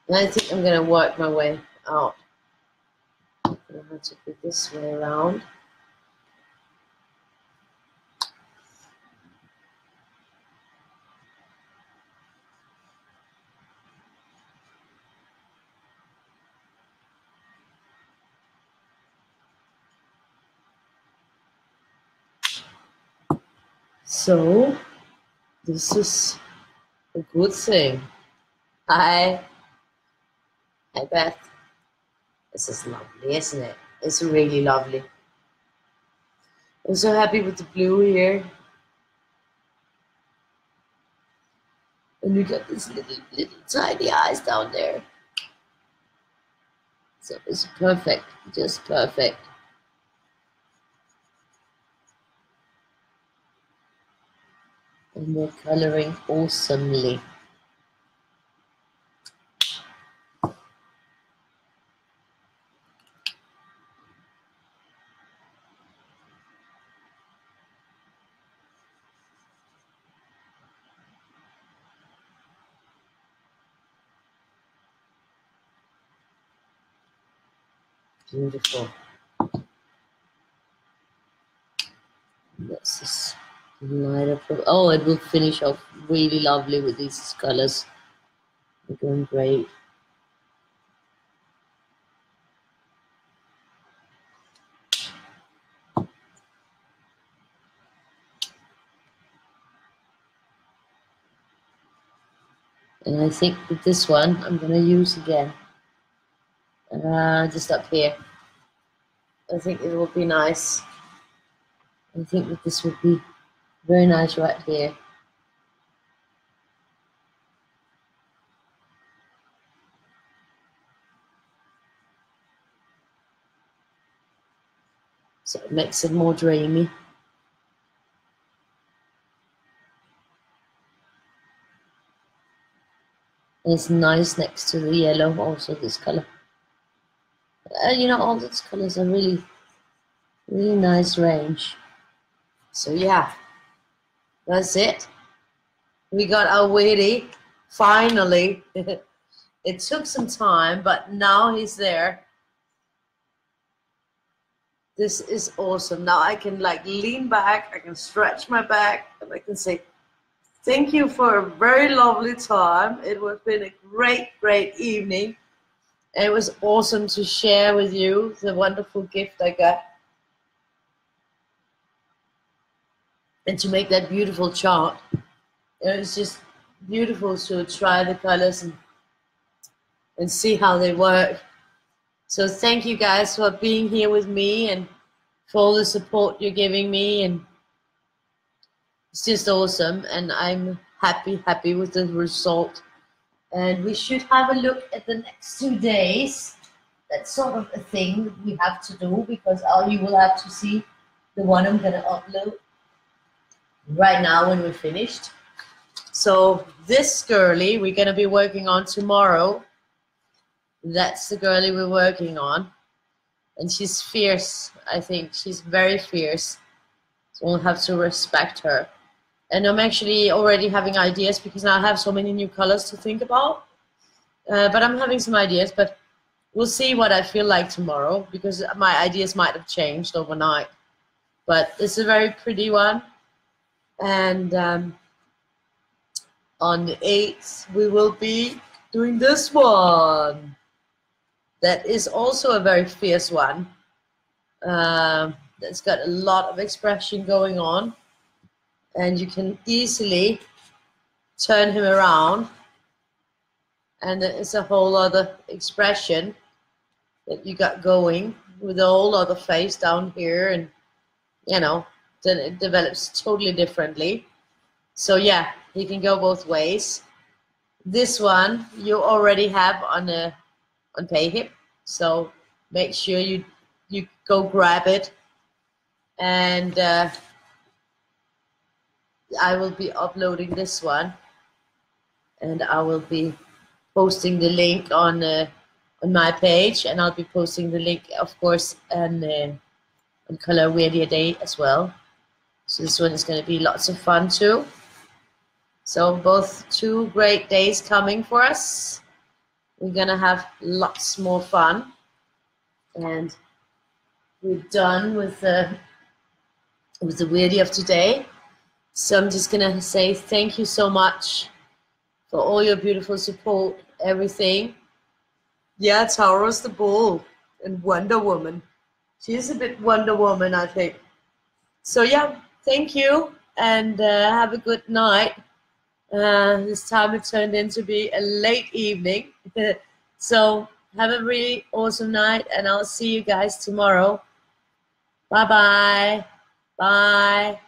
And I think I'm gonna work my way out. I'm gonna have to put this way around. So this is a good thing. Hi Beth. This is lovely, isn't it? It's really lovely. I'm so happy with the blue here. And you got these little tiny eyes down there. So it's perfect, just perfect. And they're coloring awesomely. Beautiful. Let's just light up. Oh, it will finish off really lovely with these colors. They're going great. And I think with this one, I'm going to use again. Just up here. I think it will be nice. I think that this would be very nice right here. So it makes it more dreamy. And it's nice next to the yellow, also this color. You know, all these colors are really, really nice range. So yeah, that's it. We got our Weedy, finally. It took some time, but now he's there. This is awesome. Now I can like lean back, I can stretch my back, and I can say, thank you for a very lovely time. It has been a great, great evening. It was awesome to share with you the wonderful gift I got. And to make that beautiful chart. It was just beautiful to try the colors and see how they work. So thank you guys for being here with me and for all the support you're giving me. And it's just awesome. And I'm happy with the result. And we should have a look at the next 2 days. That's sort of a thing that we have to do because you will have to see the one I'm going to upload right now when we're finished. So this girly we're going to be working on tomorrow. That's the girly we're working on. And she's fierce, I think. She's very fierce. So we'll have to respect her. And I'm actually already having ideas because now I have so many new colors to think about. But I'm having some ideas. But we'll see what I feel like tomorrow, because my ideas might have changed overnight. But it's a very pretty one. And on the 8th, we will be doing this one. That is also a very fierce one. That's got a lot of expression going on. And you can easily turn him around. And it's a whole other expression that you got going with a whole other face down here. And, you know, then it develops totally differently. So yeah, you can go both ways. This one you already have on PayHip, so make sure you go grab it. And I will be uploading this one, and I will be posting the link on my page, and I'll be posting the link, of course, on Color Radio Day as well. So this one is going to be lots of fun too. So both 2 great days coming for us. We're gonna have lots more fun, and we're done with the weirdie of today. So I'm just gonna say thank you so much for all your beautiful support, everything. Yeah, Taurus the Bull and Wonder Woman. She's a bit Wonder Woman, I think. So yeah, thank you, and have a good night. This time it turned into be a late evening. So have a really awesome night, and I'll see you guys tomorrow. Bye-bye. Bye.